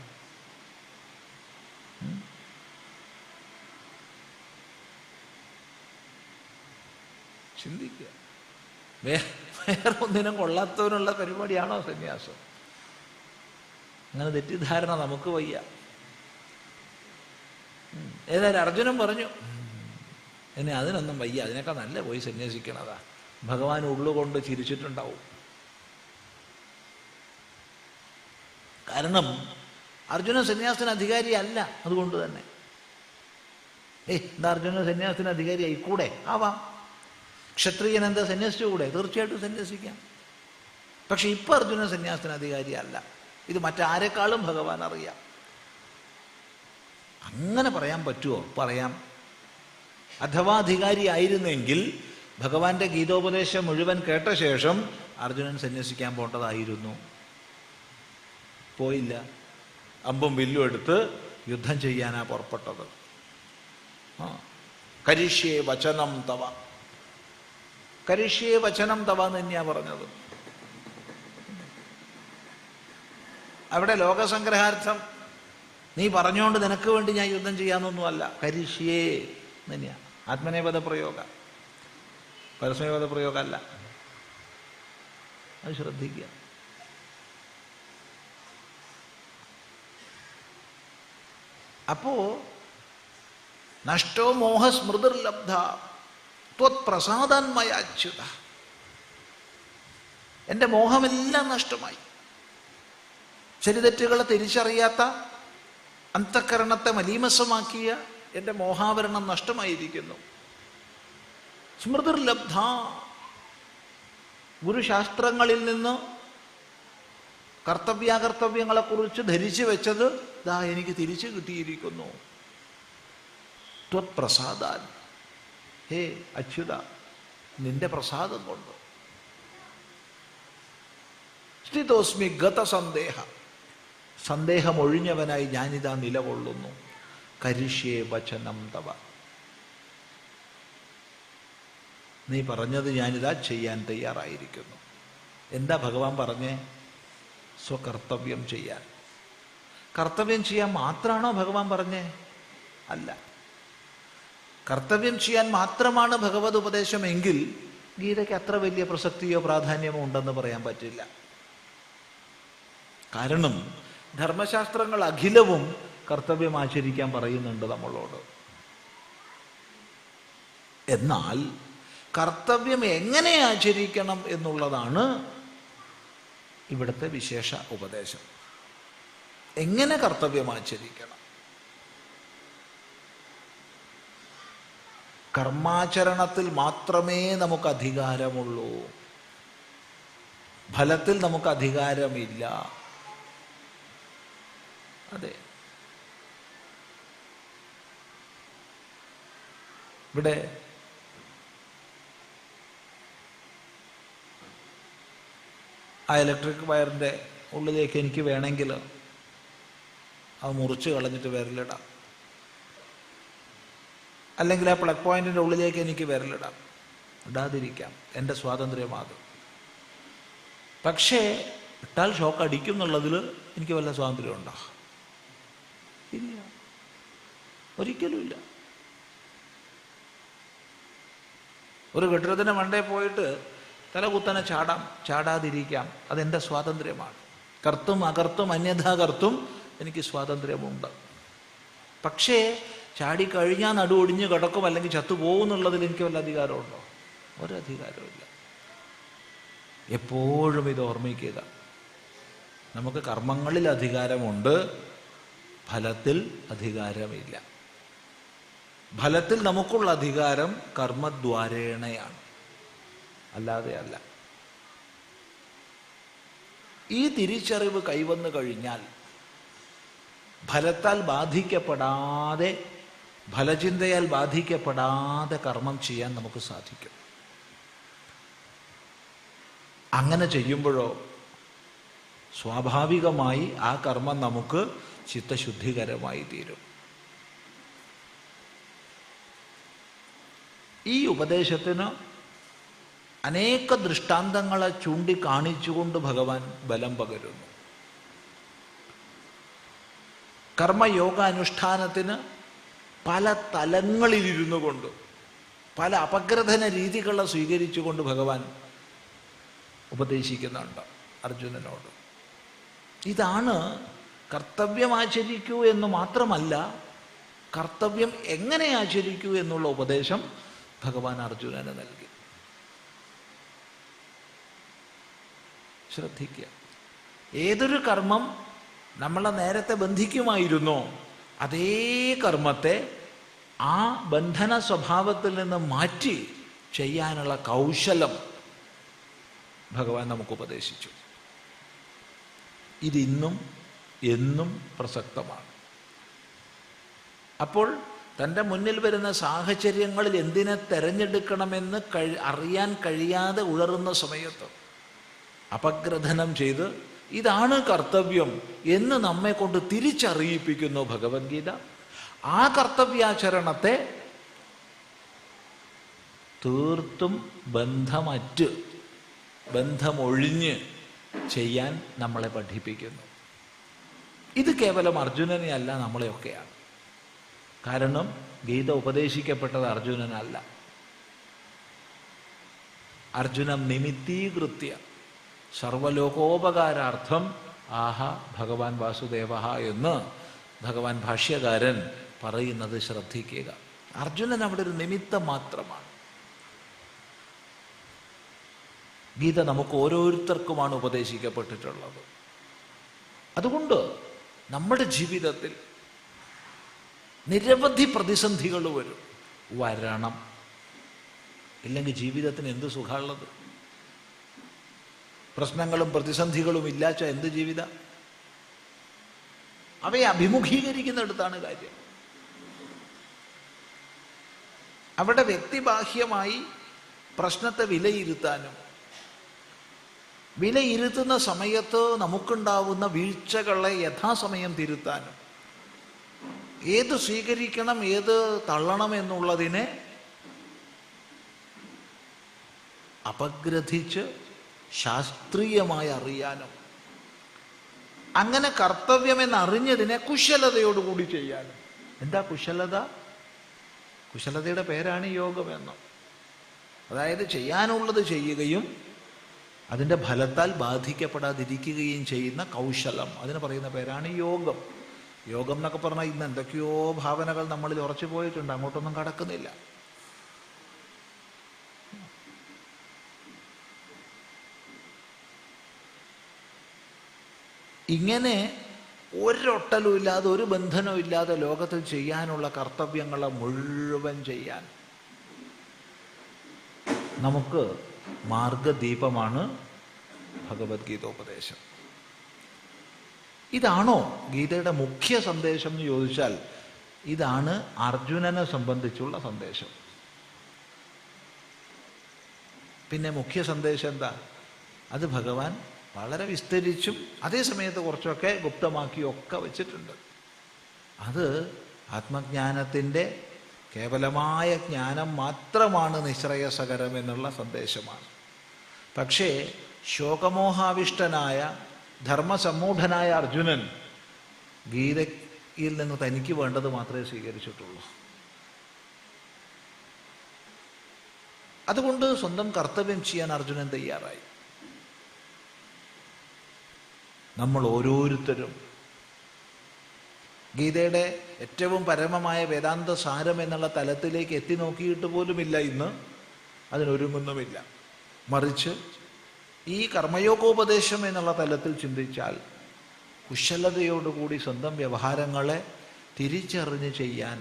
ചിന്തിക്കുക. വേറൊന്നിനും കൊള്ളാത്തതിനുള്ള പരിപാടിയാണോ സന്യാസം? അങ്ങനെ തെറ്റിദ്ധാരണ നമുക്ക് വയ്യ. ഏതായാലും അർജുനൻ പറഞ്ഞു, എന്നെ അതിനൊന്നും വയ്യ, അതിനൊക്കെ നല്ല പോയി സന്യസിക്കണതാ. ഭഗവാൻ ഉള്ളുകൊണ്ട് ചിരിച്ചിട്ടുണ്ടാവും. കാരണം അർജുനൻ സന്യാസത്തിന് അധികാരി അല്ല. അതുകൊണ്ട് തന്നെ എന്താ അർജുനൻ സന്യാസത്തിന് അധികാരി ആയിക്കൂടെ? ആവാം. ക്ഷത്രിയൻ എന്താ സന്യസിച്ചുകൂടെ? തീർച്ചയായിട്ടും സന്യസിക്കാം. പക്ഷെ ഇപ്പം അർജുനൻ സന്യാസത്തിന് അധികാരി അല്ല. ഇത് മറ്റാരെക്കാളും ഭഗവാൻ അറിയാം. അങ്ങനെ പറയാൻ പറ്റുമോ? പറയാം. അഥവാ അധികാരി ആയിരുന്നെങ്കിൽ ഭഗവാന്റെ ഗീതോപദേശം മുഴുവൻ കേട്ട ശേഷം അർജുനൻ സന്യസിക്കാൻ പോണ്ടതായിരുന്നു. പോയില്ല. അമ്പും വില്ലും എടുത്ത് യുദ്ധം ചെയ്യാനാ പുറപ്പെട്ടത്. കരിഷ്യേ വചനം തവ, കരിഷ്യേ വചനം തവ എന്ന് തന്നെയാ പറഞ്ഞത്. അവിടെ ലോകസംഗ്രഹാർത്ഥം നീ പറഞ്ഞുകൊണ്ട് നിനക്ക് വേണ്ടി ഞാൻ യുദ്ധം ചെയ്യാന്നൊന്നുമല്ല. കരിഷ്യേ തന്നെയാ. ആത്മനേപദ പ്രയോഗ, പരസ്മേപദ പ്രയോഗമല്ല. അത് ശ്രദ്ധിക്കുക. അപ്പോ നഷ്ടോ മോഹസ്മൃതിർലബ്ധ ത്വത്പ്രസാദാന്മയാച്യുത. എൻ്റെ മോഹമെല്ലാം നഷ്ടമായി. ശരിതെറ്റുകളെ തിരിച്ചറിയാത്ത അന്തഃകരണത്തെ മലീമസമാക്കിയ എൻ്റെ മോഹാവരണം നഷ്ടമായിരിക്കുന്നു. സ്മൃതിർലബ്ധ, ഗുരുശാസ്ത്രങ്ങളിൽ നിന്ന് കർത്തവ്യാകർത്തവ്യങ്ങളെക്കുറിച്ച് ധരിച്ചു വെച്ചത് ദാ എനിക്ക് തിരിച്ചു കിട്ടിയിരിക്കുന്നു. ത്വത്പ്രസാദാൻ, ഹേ അച്യുത, നിന്റെ പ്രസാദം കൊണ്ട്. സ്ഥിതോസ്മി ഗതസന്ദേഹ, സന്ദേഹമൊഴിഞ്ഞവനായി ഞാനിതാ നിലകൊള്ളുന്നു. കരിഷ്യേ വചനം തവ, നീ പറഞ്ഞത് ഞാനിതാ ചെയ്യാൻ തയ്യാറായിരിക്കുന്നു. എന്താ ഭഗവാൻ പറഞ്ഞേ? സ്വകർത്തവ്യം ചെയ്യാൻ. കർത്തവ്യം ചെയ്യാൻ മാത്രമാണോ ഭഗവാൻ പറഞ്ഞേ? അല്ല. കർത്തവ്യം ചെയ്യാൻ മാത്രമാണ് ഭഗവത് ഉപദേശമെങ്കിൽ ഗീതയ്ക്ക് അത്ര വലിയ പ്രസക്തിയോ പ്രാധാന്യമോ ഉണ്ടെന്ന് പറയാൻ പറ്റില്ല. കാരണം ധർമ്മശാസ്ത്രങ്ങൾ അഖിലവും കർത്തവ്യം ആചരിക്കാൻ പറയുന്നുണ്ട് നമ്മളോട്. എന്നാൽ കർത്തവ്യം എങ്ങനെ ആചരിക്കണം എന്നുള്ളതാണ് ഇവിടുത്തെ വിശേഷ ഉപദേശം. എങ്ങനെ കർത്തവ്യം ആചരിക്കണം? കർമാചരണത്തിൽ മാത്രമേ നമുക്ക് അധികാരമുള്ളൂ. ഫലത്തിൽ നമുക്ക് അധികാരമില്ല. അതെ, ഇവിടെ ആ ഇലക്ട്രിക് വയറിൻ്റെ ഉള്ളിലേക്ക് എനിക്ക് വേണമെങ്കിൽ അത് മുറിച്ച് കളഞ്ഞിട്ട് വിരലിടാം. അല്ലെങ്കിൽ ആ പ്ലഗ് പോയിന്റിൻ്റെ ഉള്ളിലേക്ക് എനിക്ക് വിരലിടാം. ഇടാതിരിക്കാം, എൻ്റെ സ്വാതന്ത്ര്യമാണ്. പക്ഷേ ഇട്ടാൽ ഷോക്ക് അടിക്കും എന്നുള്ളതിൽ എനിക്ക് വല്ല സ്വാതന്ത്ര്യമുണ്ടോ? ഇല്ല, ഒരിക്കലുമില്ല. ഒരു കെട്ടിടത്തിൻ്റെ മണ്ടയിൽ പോയിട്ട് തലകുത്തനെ ചാടാം, ചാടാതിരിക്കാം, അതെൻ്റെ സ്വാതന്ത്ര്യമാണ്. കർത്തും അകർത്തും അന്യഥാ കർത്തും എനിക്ക് സ്വാതന്ത്ര്യമുണ്ട്. പക്ഷേ ചാടിക്കഴിഞ്ഞാൽ നടുവൊടിഞ്ഞ് കിടക്കും അല്ലെങ്കിൽ ചത്തുപോകുന്നുള്ളതിൽ എനിക്ക് വല്ല അധികാരമുണ്ടോ? ഒരധികാരമില്ല. എപ്പോഴും ഇത് ഓർമ്മിക്കുക. നമുക്ക് കർമ്മങ്ങളിൽ അധികാരമുണ്ട്, ഫലത്തിൽ അധികാരമില്ല. ഫലത്തിൽ നമുക്കുള്ള അധികാരം കർമ്മദ്വാരേണയാണ്, അല്ലാതെ അല്ല. ഈ തിരിച്ചറിവ് കൈവന്നു കഴിഞ്ഞാൽ ഫലത്താൽ ബാധിക്കപ്പെടാതെ, ഫലചിന്തയാൽ ബാധിക്കപ്പെടാതെ കർമ്മം ചെയ്യാൻ നമുക്ക് സാധിക്കും. അങ്ങനെ ചെയ്യുമ്പോഴോ സ്വാഭാവികമായി ആ കർമ്മം നമുക്ക് ചിത്തശുദ്ധികരമായി തീരും. ഈ ഉപദേശത്തിന് അനേക ദൃഷ്ടാന്തങ്ങളെ ചൂണ്ടിക്കാണിച്ചുകൊണ്ട് ഭഗവാൻ ബലം പകരുന്നു. കർമ്മയോഗാനുഷ്ഠാനത്തിന് പല തലങ്ങളിലിരുന്നു കൊണ്ട്, പല അപഗ്രഥന രീതികളെ സ്വീകരിച്ചുകൊണ്ട് ഭഗവാൻ ഉപദേശിക്കുന്നുണ്ട് അർജുനനോട്. ഇതാണ് കർത്തവ്യം ആചരിക്കൂ എന്ന് മാത്രമല്ല, കർത്തവ്യം എങ്ങനെ ആചരിക്കൂ എന്നുള്ള ഉപദേശം ഭഗവാൻ അർജുനന് നൽകി. ശ്രദ്ധിക്കുക. ഏതൊരു കർമ്മം നമ്മളെ നേരത്തെ ബന്ധിക്കുമായിരുന്നോ അതേ കർമ്മത്തെ ആ ബന്ധന സ്വഭാവത്തിൽ നിന്ന് മാറ്റി ചെയ്യാനുള്ള കൗശലം ഭഗവാൻ നമുക്ക് ഉപദേശിച്ചു. ഇതിന്നും എന്നും പ്രസക്തമാണ്. അപ്പോൾ തൻ്റെ മുന്നിൽ വരുന്ന സാഹചര്യങ്ങളിൽ എന്തിനെ തെരഞ്ഞെടുക്കണമെന്ന് അറിയാൻ കഴിയാതെ ഉഴറുന്ന സമയത്ത് അപഗ്രഥനം ചെയ്ത് ഇതാണ് കർത്തവ്യം എന്ന് നമ്മെ കൊണ്ട് തിരിച്ചറിയിപ്പിക്കുന്നു ഭഗവത്ഗീത. ആ കർത്തവ്യാചരണത്തെ തീർത്തും ബന്ധമറ്റ്, ബന്ധമൊഴിഞ്ഞ് ചെയ്യാൻ നമ്മളെ പഠിപ്പിക്കുന്നു. ഇത് കേവലം അർജുനനെ അല്ല, നമ്മളെയൊക്കെയാണ്. കാരണം ഗീത ഉപദേശിക്കപ്പെട്ടത് അർജുനനല്ല. അർജുനം നിമിത്തീകൃത്യ സർവലോകോപകാരാർത്ഥം ആഹ ഭഗവാൻ വാസുദേവ എന്ന് ഭഗവാൻ ഭാഷ്യകാരൻ പറയുന്നത് ശ്രദ്ധിക്കുക. അർജുനൻ അവിടെ ഒരു നിമിത്തം മാത്രമാണ്. ഗീത നമുക്ക് ഓരോരുത്തർക്കുമാണ് ഉപദേശിക്കപ്പെട്ടിട്ടുള്ളത്. അതുകൊണ്ട് നമ്മുടെ ജീവിതത്തിൽ നിരവധി പ്രതിസന്ധികൾ വരണം. ഇല്ലെങ്കിൽ ജീവിതത്തിന് എന്ത് സുഖമുള്ളത്? പ്രശ്നങ്ങളും പ്രതിസന്ധികളും ഇല്ലാച്ച എന്ത് ജീവിത? അവയെ അഭിമുഖീകരിക്കുന്നിടത്താണ് കാര്യം. അവിടെ വ്യക്തിബാഹ്യമായി പ്രശ്നത്തെ വിലയിരുത്താനും, വിലയിരുത്തുന്ന സമയത്ത് നമുക്കുണ്ടാവുന്ന വീഴ്ചകളെ യഥാസമയം തിരുത്താനും, ഏത് സ്വീകരിക്കണം ഏത് തള്ളണം എന്നുള്ളതിനെ അപഗ്രഥിച്ച് ശാസ്ത്രീയമായി അറിയാനും, അങ്ങനെ കർത്തവ്യമെന്നറിഞ്ഞതിനെ കുശലതയോടുകൂടി ചെയ്യാനും. എന്താ കുശലത? കുശലതയുടെ പേരാണ് യോഗമെന്ന്. അതായത് ചെയ്യാനുള്ളത് ചെയ്യുകയും അതിൻ്റെ ഫലത്താൽ ബാധിക്കപ്പെടാതിരിക്കുകയും ചെയ്യുന്ന കൗശലം, അതിന് പറയുന്ന പേരാണ് യോഗം. യോഗം എന്നൊക്കെ പറഞ്ഞാൽ ഇന്ന് എന്തൊക്കെയോ ഭാവനകൾ നമ്മളിൽ ഉറച്ചു പോയിട്ടുണ്ട്, അങ്ങോട്ടൊന്നും കടക്കുന്നില്ല. ഇങ്ങനെ ഒരൊട്ടലും ഇല്ലാതെ, ഒരു ബന്ധനവും ഇല്ലാതെ ലോകത്തിൽ ചെയ്യാനുള്ള കർത്തവ്യങ്ങളെ മുഴുവൻ ചെയ്യാൻ നമുക്ക് മാർഗദീപമാണ് ഭഗവത്ഗീതോപദേശം. ഇതാണോ ഗീതയുടെ മുഖ്യ സന്ദേശം എന്ന് ചോദിച്ചാൽ ഇതാണ് അർജുനനെ സംബന്ധിച്ചുള്ള സന്ദേശം. പിന്നെ മുഖ്യ സന്ദേശം എന്താ? അത് ഭഗവാൻ വളരെ വിസ്തരിച്ചും അതേ സമയത്ത് കുറച്ചൊക്കെ ഗുപ്തമാക്കിയൊക്കെ വച്ചിട്ടുണ്ട്. അത് ആത്മജ്ഞാനത്തിൻ്റെ കേവലമായ ജ്ഞാനം മാത്രമാണ് നിശ്രേയസകരം എന്നുള്ള സന്ദേശമാണ്. പക്ഷേ ശോകമോഹാവിഷ്ടനായ ധർമ്മസമ്മൂഢനായ അർജുനൻ ഗീതയിൽ നിന്ന് തനിക്ക് വേണ്ടത് മാത്രമേ സ്വീകരിച്ചിട്ടുള്ളൂ. അതുകൊണ്ട് സ്വന്തം കർത്തവ്യം ചെയ്യാൻ അർജുനൻ തയ്യാറായി. നമ്മൾ ഓരോരുത്തരും ഗീതയുടെ ഏറ്റവും പരമമായ വേദാന്ത സാരം എന്നുള്ള തലത്തിലേക്ക് എത്തി നോക്കിയിട്ട് പോലുമില്ല ഇന്ന്, അതിനൊരുങ്ങുന്നുമില്ല. മറിച്ച് ഈ കർമ്മയോഗോപദേശം എന്നുള്ള തലത്തിൽ ചിന്തിച്ചാൽ കുശലതയോടുകൂടി സ്വന്തം വ്യവഹാരങ്ങളെ തിരിച്ചറിഞ്ഞ് ചെയ്യാൻ,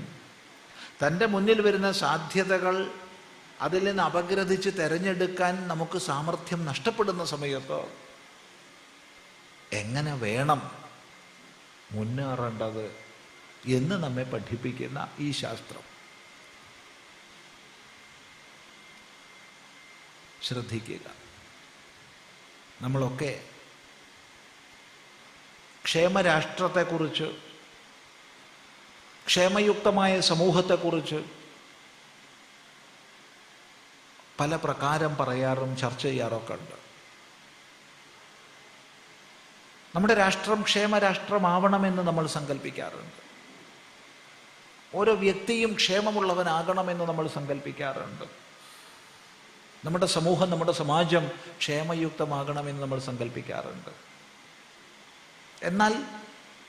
തൻ്റെ മുന്നിൽ വരുന്ന സാധ്യതകൾ അതിൽ നിന്ന് അപഗ്രഥിച്ച് തിരഞ്ഞെടുക്കാൻ നമുക്ക് സാമർഥ്യം നഷ്ടപ്പെടുന്ന സമയത്ത് എങ്ങനെ വേണം മുന്നേറേണ്ടത് എന്ന് നമ്മെ പഠിപ്പിക്കുന്ന ഈ ശാസ്ത്രം ശ്രദ്ധിക്കുക. നമ്മളൊക്കെ ക്ഷേമരാഷ്ട്രത്തെക്കുറിച്ച്, ക്ഷേമയുക്തമായ സമൂഹത്തെക്കുറിച്ച് പല പ്രകാരം പറയാറും ചർച്ച ചെയ്യാറൊക്കെ ഉണ്ട്. നമ്മുടെ രാഷ്ട്രം ക്ഷേമരാഷ്ട്രമാവണമെന്ന് നമ്മൾ സങ്കല്പിക്കാറുണ്ട്. ഓരോ വ്യക്തിയും ക്ഷേമമുള്ളവനാകണമെന്ന് നമ്മൾ സങ്കല്പിക്കാറുണ്ട്. നമ്മുടെ സമൂഹം, നമ്മുടെ സമാജം ക്ഷേമയുക്തമാകണമെന്ന് നമ്മൾ സങ്കല്പിക്കാറുണ്ട്. എന്നാൽ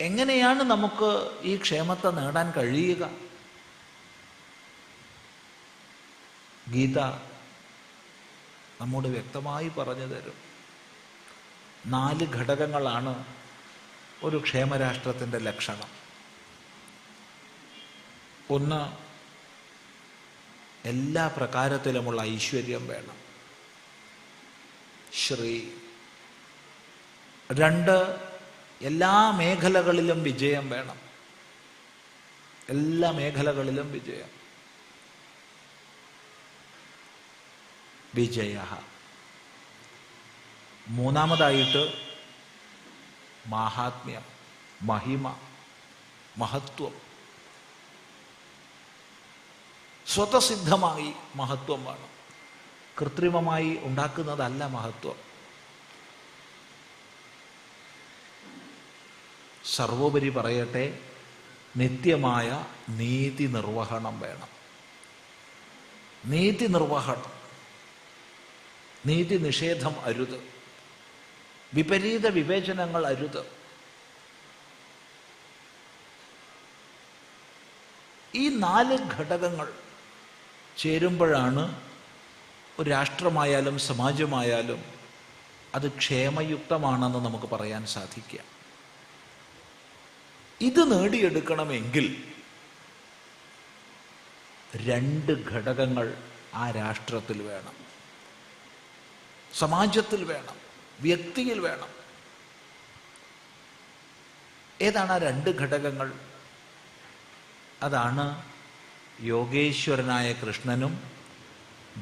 എങ്ങനെയാണ് നമുക്ക് ഈ ക്ഷേമത്തെ നേടാൻ കഴിയുക? ഗീത നമ്മോട് വ്യക്തമായി പറഞ്ഞു തരും. 4 ഘടകങ്ങളാണ് ഒരു ക്ഷേമരാഷ്ട്രത്തിൻ്റെ ലക്ഷണം. 1, എല്ലാ പ്രകാരത്തിലുമുള്ള ഐശ്വര്യം വേണം, ശ്രീ. 2, എല്ലാ മേഖലകളിലും വിജയം വേണം, എല്ലാ മേഖലകളിലും വിജയം, വിജയ. 3, മാഹാത്മ്യം, മഹിമ, മഹത്വം. സ്വതസിദ്ധമായി മഹത്വം വേണം, കൃത്രിമമായി ഉണ്ടാക്കുന്നതല്ല മഹത്വം. സർവോപരി പറയട്ടെ, നിത്യമായ നീതി നിർവഹണം വേണം. നീതി നിർവഹണം, നീതി നിഷേധം അരുത്, വിപരീത വിവേചനങ്ങൾ അരുത്. ഈ 4 ഘടകങ്ങൾ ചേരുമ്പോഴാണ് ഒരു രാഷ്ട്രമായാലും സമാജമായാലും അത് ക്ഷേമയുക്തമാണെന്ന് നമുക്ക് പറയാൻ സാധിക്കുക. ഇത് നേടിയെടുക്കണമെങ്കിൽ 2 ഘടകങ്ങൾ ആ രാഷ്ട്രത്തിൽ വേണം, സമാജത്തിൽ വേണം, വ്യക്തിയിൽ വേണം. ഏതാണ് ആ 2 ഘടകങ്ങൾ? അതാണ് യോഗേശ്വരനായ കൃഷ്ണനും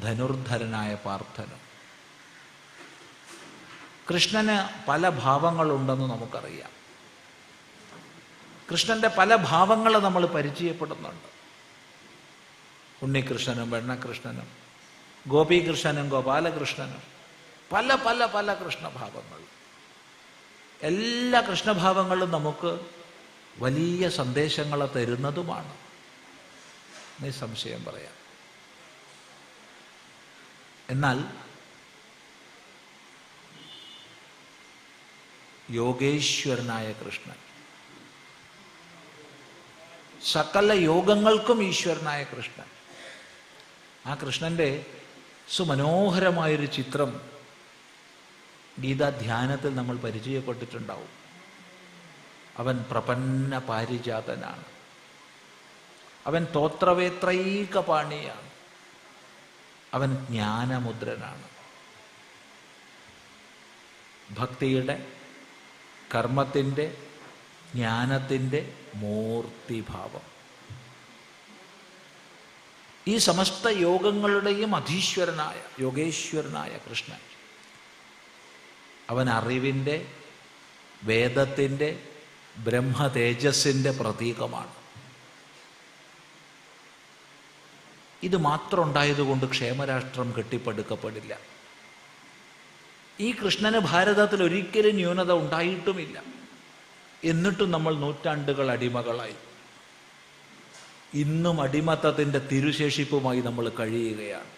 ധനുർധരനായ പാർത്ഥനും. കൃഷ്ണന് പല ഭാവങ്ങളുണ്ടെന്ന് നമുക്കറിയാം. കൃഷ്ണന്റെ പല ഭാവങ്ങൾ നമ്മൾ പരിചയപ്പെടുന്നുണ്ട്. ഉണ്ണികൃഷ്ണനും വെണ്ണകൃഷ്ണനും, ഗോപീകൃഷ്ണനും ഗോപാലകൃഷ്ണനും, പല പല പല കൃഷ്ണഭാവങ്ങൾ. എല്ലാ കൃഷ്ണഭാവങ്ങളും നമുക്ക് വലിയ സന്ദേശങ്ങളെ തരുന്നതുമാണ്, നിസ്സംശയം പറയാം. എന്നാൽ യോഗേശ്വരനായ കൃഷ്ണൻ, സകല യോഗങ്ങൾക്കും ഈശ്വരനായ കൃഷ്ണൻ, ആ കൃഷ്ണന്റെ സുമനോഹരമായൊരു ചിത്രം ഗീതാധ്യാനത്തിൽ നമ്മൾ പരിചയപ്പെട്ടിട്ടുണ്ടാവും. അവൻ പ്രപന്ന പാരിജാതനാണ്, അവൻ തോത്രവേത്രൈകപാണിയാണ്, അവൻ ജ്ഞാനമുദ്രനാണ്. ഭക്തിയുടെ, കർമ്മത്തിൻ്റെ, ജ്ഞാനത്തിൻ്റെ മൂർത്തിഭാവം. ഈ സമസ്ത യോഗങ്ങളുടെയും അധീശ്വരനായ യോഗേശ്വരനായ കൃഷ്ണൻ, അവൻ അറിവിൻ്റെ, വേദത്തിൻ്റെ, ബ്രഹ്മതേജസ്സിൻ്റെ പ്രതീകമാണ്. ഇത് മാത്രം ഉണ്ടായതുകൊണ്ട് ക്ഷേമരാഷ്ട്രം കെട്ടിപ്പടുക്കപ്പെടില്ല. ഈ കൃഷ്ണന് ഭാരതത്തിൽ ഒരിക്കലും ന്യൂനത ഉണ്ടായിട്ടുമില്ല. എന്നിട്ടും നമ്മൾ നൂറ്റാണ്ടുകൾ അടിമകളായി. ഇന്നും അടിമത്തത്തിൻ്റെ തിരുശേഷിപ്പുമായി നമ്മൾ കഴിയുകയാണ്.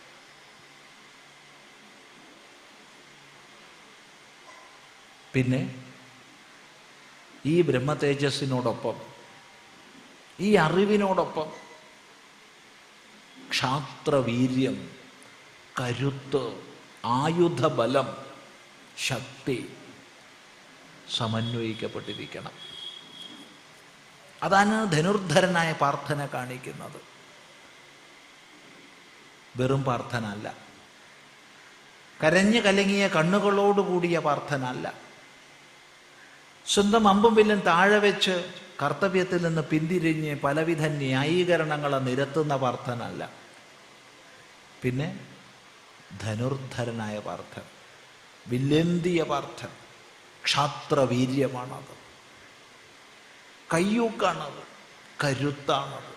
പിന്നെ ഈ ബ്രഹ്മതേജസ്സിനോടൊപ്പം, ഈ അറിവിനോടൊപ്പം ക്ഷാത്രവീര്യം, കരുത്ത്, ആയുധബലം, ശക്തി സമന്വയിക്കപ്പെട്ടിരിക്കണം. അതാണ് ധനുർധരനായ പാർത്ഥന കാണിക്കുന്നത്. വെറും പാർത്ഥന അല്ല, കരഞ്ഞു കലങ്ങിയ കണ്ണുകളോടുകൂടിയ പാർത്ഥന അല്ല, സ്വന്തം അമ്പും വില്ലും താഴെ വെച്ച് കർത്തവ്യത്തിൽ നിന്ന് പിന്തിരിഞ്ഞ് പലവിധ ന്യായീകരണങ്ങളെ നിരത്തുന്ന പാർത്ഥന അല്ല. പിന്നെ ധനുർധരനായ പാർത്ഥൻ, വില്ലേന്തിയ പാർത്ഥൻ, ക്ഷാത്രവീര്യമാണത്, കയ്യൂക്കാണത്, കരുത്താണത്.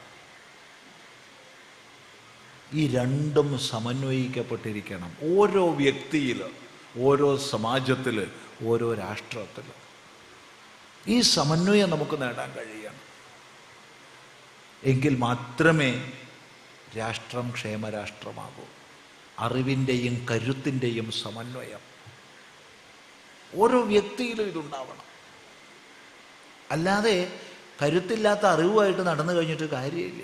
ഈ രണ്ടും സമന്വയിക്കപ്പെട്ടിരിക്കണം ഓരോ വ്യക്തിയിൽ, ഓരോ സമാജത്തിൽ, ഓരോ രാഷ്ട്രത്തിൽ. ഈ സമന്വയം നമുക്ക് നേടാൻ കഴിയണം. എങ്കിൽ മാത്രമേ രാഷ്ട്രം ക്ഷേമരാഷ്ട്രമാകൂ. അറിവിൻ്റെയും കരുത്തിൻ്റെയും സമന്വയം ഓരോ വ്യക്തിയിലും ഇതുണ്ടാവണം. അല്ലാതെ കരുത്തില്ലാത്ത അറിവുമായിട്ട് നടന്നു കഴിഞ്ഞിട്ട് കാര്യമില്ല,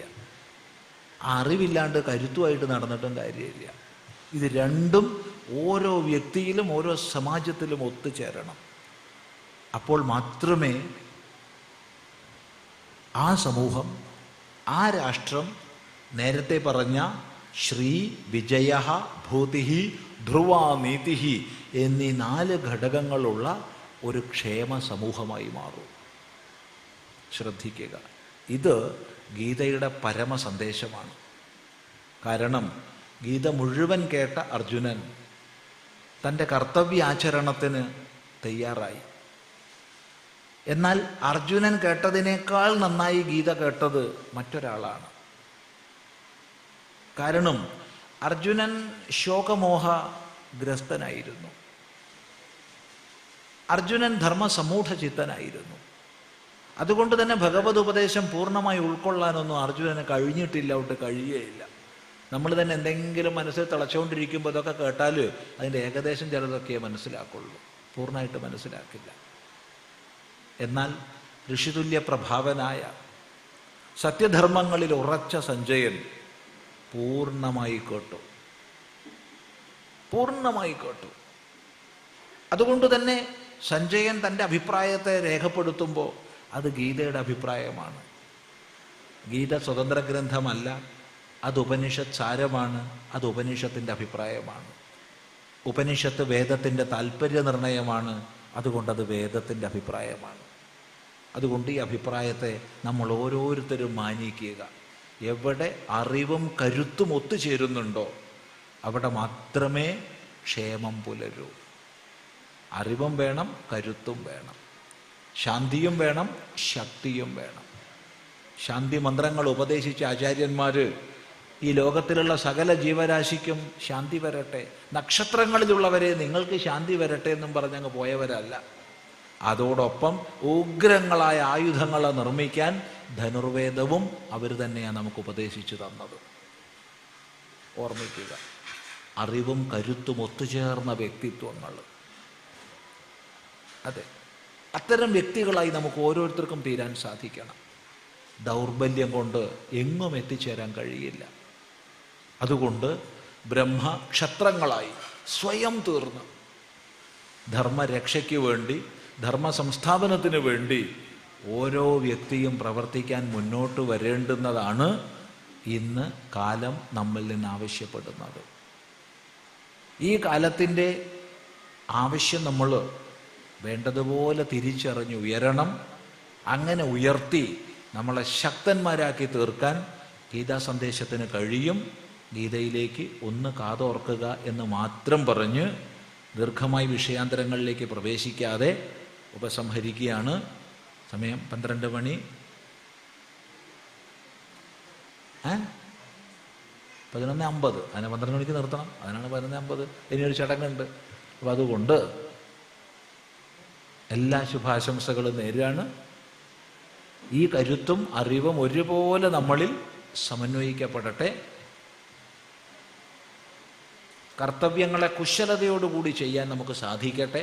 അറിവില്ലാണ്ട് കരുത്തുമായിട്ട് നടന്നിട്ടും കാര്യമില്ല. ഇത് രണ്ടും ഓരോ വ്യക്തിയിലും ഓരോ സമാജത്തിലും ഒത്തുചേരണം. അപ്പോൾ മാത്രമേ ആ സമൂഹം, ആ രാഷ്ട്രം നേരത്തെ പറഞ്ഞ ശ്രീ, വിജയ, ഭൂതി, ധ്രുവ, നീതി എന്നീ 4 ഘടകങ്ങളുള്ള ഒരു ക്ഷേമ സമൂഹമായി മാറും. ശ്രദ്ധിക്കുക, ഇത് ഗീതയുടെ പരമ സന്ദേശമാണ്. കാരണം ഗീത മുഴുവൻ കേട്ട അർജുനൻ തൻ്റെ കർത്തവ്യാചരണത്തിന് തയ്യാറായി. എന്നാൽ അർജുനൻ കേട്ടതിനേക്കാൾ നന്നായി ഗീത കേട്ടത് മറ്റൊരാളാണ്. കാരണം അർജുനൻ ശോകമോഹഗ്രസ്തനായിരുന്നു. അർജുനൻ ധർമ്മസമൂഢചിത്തനായിരുന്നു. അതുകൊണ്ട് തന്നെ ഭഗവത് ഉപദേശം പൂർണ്ണമായി ഉൾക്കൊള്ളാനൊന്നും അർജുനന് കഴിഞ്ഞിട്ടില്ല, ഒട്ട് കഴിയുകയില്ല. നമ്മൾ തന്നെ എന്തെങ്കിലും മനസ്സിൽ തിളച്ചുകൊണ്ടിരിക്കുമ്പോൾ അതൊക്കെ കേട്ടാൽ അതിൻ്റെ ഏകദേശം ചിലതൊക്കെ മനസ്സിലാക്കുള്ളൂ, പൂർണ്ണമായിട്ട് മനസ്സിലാക്കില്ല. എന്നാൽ ഋഷിതുല്യ പ്രഭാവനായ സത്യധർമ്മങ്ങളിൽ ഉറച്ച സഞ്ജയൻ പൂർണ്ണമായി കേട്ടു. അതുകൊണ്ട് തന്നെ സഞ്ജയൻ തൻ്റെ അഭിപ്രായത്തെ രേഖപ്പെടുത്തുമ്പോൾ അത് ഗീതയുടെ അഭിപ്രായമാണ്. ഗീത സ്വതന്ത്ര ഗ്രന്ഥമല്ല, അത് ഉപനിഷത്ത് സാരമാണ്, അത് ഉപനിഷത്തിൻ്റെ അഭിപ്രായമാണ്. ഉപനിഷത്ത് വേദത്തിൻ്റെ താല്പര്യ നിർണയമാണ്, അതുകൊണ്ടത് വേദത്തിൻ്റെ അഭിപ്രായമാണ്. അതുകൊണ്ട് ഈ അഭിപ്രായത്തെ നമ്മൾ ഓരോരുത്തരും മാനിക്കുക. എവിടെ അറിവും കരുത്തും ഒത്തുചേരുന്നുണ്ടോ അവിടെ മാത്രമേ ക്ഷേമം പുലരൂ. അറിവും വേണം, കരുത്തും വേണം, ശാന്തിയും വേണം, ശക്തിയും വേണം. ശാന്തി മന്ത്രങ്ങൾ ഉപദേശിച്ച ആചാര്യന്മാർ ഈ ലോകത്തിലുള്ള സകല ജീവരാശിക്കും ശാന്തി വരട്ടെ, നക്ഷത്രങ്ങളിലുള്ളവരെ നിങ്ങൾക്ക് ശാന്തി വരട്ടെ എന്നും പറഞ്ഞങ്ങ് പോയവരല്ല. അതോടൊപ്പം ഉഗ്രങ്ങളായ ആയുധങ്ങളെ നിർമ്മിക്കാൻ ധനുർവേദവും അവർ തന്നെയാണ് നമുക്ക് ഉപദേശിച്ചു തന്നത്. ഓർമ്മിക്കുക, അറിവും കരുത്തും ഒത്തുചേർന്ന വ്യക്തിത്വങ്ങൾ. അതെ, അത്തരം വ്യക്തികളായി നമുക്ക് ഓരോരുത്തർക്കും തീരാൻ സാധിക്കണം. ദൗർബല്യം കൊണ്ട് എങ്ങും എത്തിച്ചേരാൻ കഴിയില്ല. അതുകൊണ്ട് ബ്രഹ്മക്ഷത്രങ്ങളായി സ്വയം തീർന്ന് ധർമ്മരക്ഷയ്ക്ക് വേണ്ടി, ധർമ്മ സംസ്ഥാപനത്തിന് വേണ്ടി ഓരോ വ്യക്തിയും പ്രവർത്തിക്കാൻ മുന്നോട്ട് വരേണ്ടുന്നതാണ് ഇന്ന് കാലം നമ്മിൽ നിന്ന് ആവശ്യപ്പെടുന്നത്. ഈ കാലത്തിൻ്റെ ആവശ്യം നമ്മൾ വേണ്ടതുപോലെ തിരിച്ചറിഞ്ഞ് ഉയരണം. അങ്ങനെ ഉയർത്തി നമ്മളെ ശക്തന്മാരാക്കി തീർക്കാൻ ഗീതാ സന്ദേശത്തിന് കഴിയും. ഗീതയിലേക്ക് ഒന്ന് കാതോർക്കുക എന്ന് മാത്രം പറഞ്ഞ് ദീർഘമായി വിഷയാന്തരങ്ങളിലേക്ക് പ്രവേശിക്കാതെ ഉപസംഹരിക്കുകയാണ്. സമയം 12 മണി. 11:50. അതിനെ 12 മണിക്ക് നിർത്തണം. അതിനാണ് 11:50. ഇനിയൊരു ചടങ്ങുണ്ട്. അപ്പം അതുകൊണ്ട് എല്ലാ ശുഭാശംസകളും നേരാണ്. ഈ കരുത്തും അറിവും ഒരുപോലെ നമ്മളിൽ സമന്വയിക്കപ്പെടട്ടെ. കർത്തവ്യങ്ങളെ കുശലതയോടുകൂടി ചെയ്യാൻ നമുക്ക് സാധിക്കട്ടെ.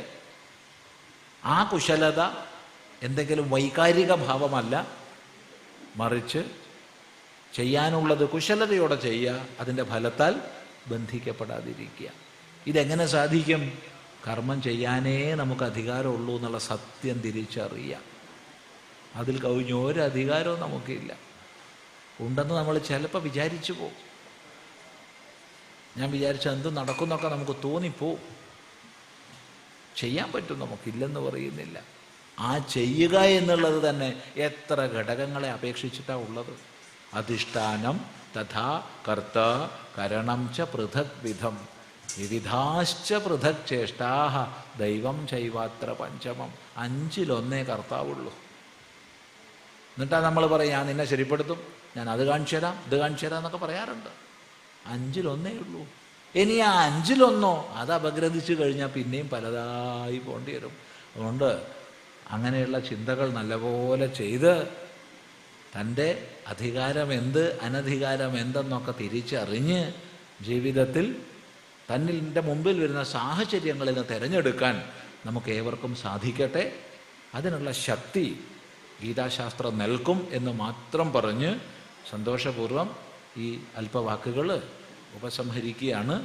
ആ കുശലത എന്തെങ്കിലും വൈകാരിക ഭാവമല്ല, മറിച്ച് ചെയ്യാനുള്ളത് കുശലതയോടെ ചെയ്യുക, അതിൻ്റെ ഫലത്താൽ ബന്ധിക്കപ്പെടാതിരിക്കുക. ഇതെങ്ങനെ സാധിക്കും? കർമ്മം ചെയ്യാനേ നമുക്ക് അധികാരമുള്ളൂ എന്നുള്ള സത്യം തിരിച്ചറിയാം. അതിൽ കവിഞ്ഞൊരധികാരവും നമുക്കില്ല. ഉണ്ടെന്ന് നമ്മൾ ചിലപ്പോൾ വിചാരിച്ചു പോകും. ഞാൻ വിചാരിച്ച എന്ത് നടക്കുന്നൊക്കെ നമുക്ക് തോന്നിപ്പോവും. ചെയ്യാൻ പറ്റും, നമുക്കില്ലെന്ന് പറയുന്നില്ല. ആ ചെയ്യുക എന്നുള്ളത് തന്നെ എത്ര ഘടകങ്ങളെ അപേക്ഷിച്ചിട്ടാണ് ഉള്ളത്. അധിഷ്ഠാനം തഥാ കർത്ത കരണം ച പൃഥക് വിധം വിവിധാശ്ച പൃഥക് ചേഷ്ടാഹ ദൈവം ചൈവാത്ര പഞ്ചമം. 5-1 കർത്താവുള്ളൂ. എന്നിട്ടാ നമ്മൾ പറയും ഞാൻ നിന്നെ ശരിപ്പെടുത്തും, ഞാൻ അത് കാണിച്ചു തരാം, ഇത് കാണിച്ചു തരാം എന്നൊക്കെ പറയാറുണ്ട്. 5-1 ഉള്ളൂ. ഇനി ആ 5-1 അത് അപഗ്രഥിച്ചു കഴിഞ്ഞാൽ പിന്നെയും പലതായി പോകേണ്ടി വരും. അതുകൊണ്ട് അങ്ങനെയുള്ള ചിന്തകൾ നല്ലപോലെ ചെയ്ത് തൻ്റെ അധികാരം എന്ത് അനധികാരം എന്തെന്നൊക്കെ തിരിച്ചറിഞ്ഞ് ജീവിതത്തിൽ തന്നിൻ്റെ മുമ്പിൽ വരുന്ന സാഹചര്യങ്ങളിൽ നിന്ന് തിരഞ്ഞെടുക്കാൻ നമുക്ക് ഏവർക്കും സാധിക്കട്ടെ. അതിനുള്ള ശക്തി ഗീതാശാസ്ത്രം നൽകും എന്ന് മാത്രം പറഞ്ഞ് സന്തോഷപൂർവം ഈ അല്പവാക്കുകൾ ഉപസംഹരിക്കുകയാണ്.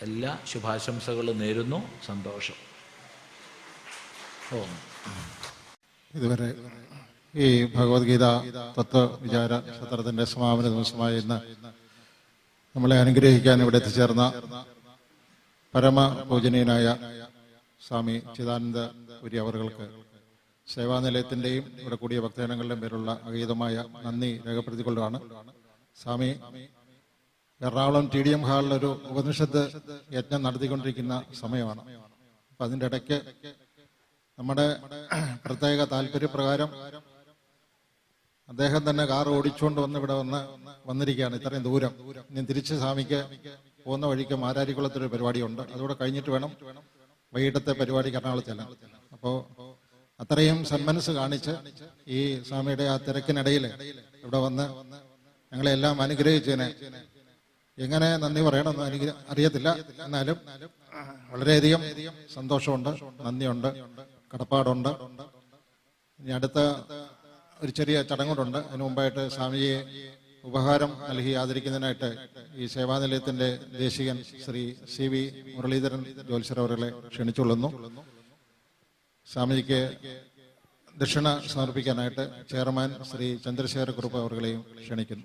എല്ലാ ശുഭാശംസകളും നേരുന്നു. സന്തോഷം. ഓം. ഇതുവരെ ഈ ഭഗവത്ഗീത തത്വവിചാര സത്രത്തിന്റെ സമാപന ദിവസമായ ഇന്ന് നമ്മളെ അനുഗ്രഹിക്കാൻ ഇവിടെ എത്തിച്ചേർന്ന പരമ പൂജനീയനായ സ്വാമി ചിദാനന്ദ പുരി അവർക്ക് സേവാനിലയത്തിന്റെയും ഇവിടെ കൂടിയ ഭക്തജനങ്ങളുടെയും പേരുള്ള അഗീതമായ നന്ദി രേഖപ്പെടുത്തിക്കൊള്ളുകയാണ്. സ്വാമി എറണാകുളം TDM ഹാളിൽ ഒരു ഉപനിഷത്ത് യജ്ഞം നടത്തിക്കൊണ്ടിരിക്കുന്ന സമയമാണ്. അപ്പൊ അതിൻ്റെ ഇടയ്ക്ക് നമ്മുടെ പ്രത്യേക താല്പര്യപ്രകാരം അദ്ദേഹം തന്നെ കാർ ഓടിച്ചുകൊണ്ട് ഇവിടെ വന്നിരിക്കുകയാണ്. ഇത്രയും ദൂരം. ഇനി തിരിച്ച് സ്വാമിക്ക് പോകുന്ന വഴിക്ക് മാരാരിക്കുളത്തൊരു പരിപാടിയുണ്ട്. അതുകൂടെ കഴിഞ്ഞിട്ട് വേണം വൈകിട്ടത്തെ പരിപാടിക്ക് എറണാകുളത്ത് ചെല്ലാൻ. അപ്പോൾ അത്രയും സന്മനസ് കാണിച്ച് ഈ സ്വാമിയുടെ ആ തിരക്കിനിടയിൽ ഇവിടെ വന്ന് ഞങ്ങളെല്ലാം അനുഗ്രഹിച്ചതിനെ എങ്ങനെ നന്ദി പറയണമെന്ന് അറിയത്തില്ല. എന്നാലും വളരെയധികം സന്തോഷമുണ്ട്, നന്ദിയുണ്ട്, കടപ്പാടുണ്ട്. ഇനി അടുത്ത ഒരു ചെറിയ ചടങ്ങുണ്ട്. അതിനു മുമ്പായിട്ട് സ്വാമിയെ ഉപഹാരം നൽകി ആദരിക്കുന്നതിനായിട്ട് ഈ സേവാനിലയത്തിന്റെ ദേശികൻ ശ്രീ CV മുരളീധരൻ ജ്യോത്സ്യർ അവരെ ക്ഷണിച്ചുകൊള്ളുന്നു. സ്വാമിജിക്ക് ദക്ഷിണ സമർപ്പിക്കാനായിട്ട് ചെയർമാൻ ശ്രീ ചന്ദ്രശേഖര കുറുപ്പ് അവരെയും ക്ഷണിക്കുന്നു.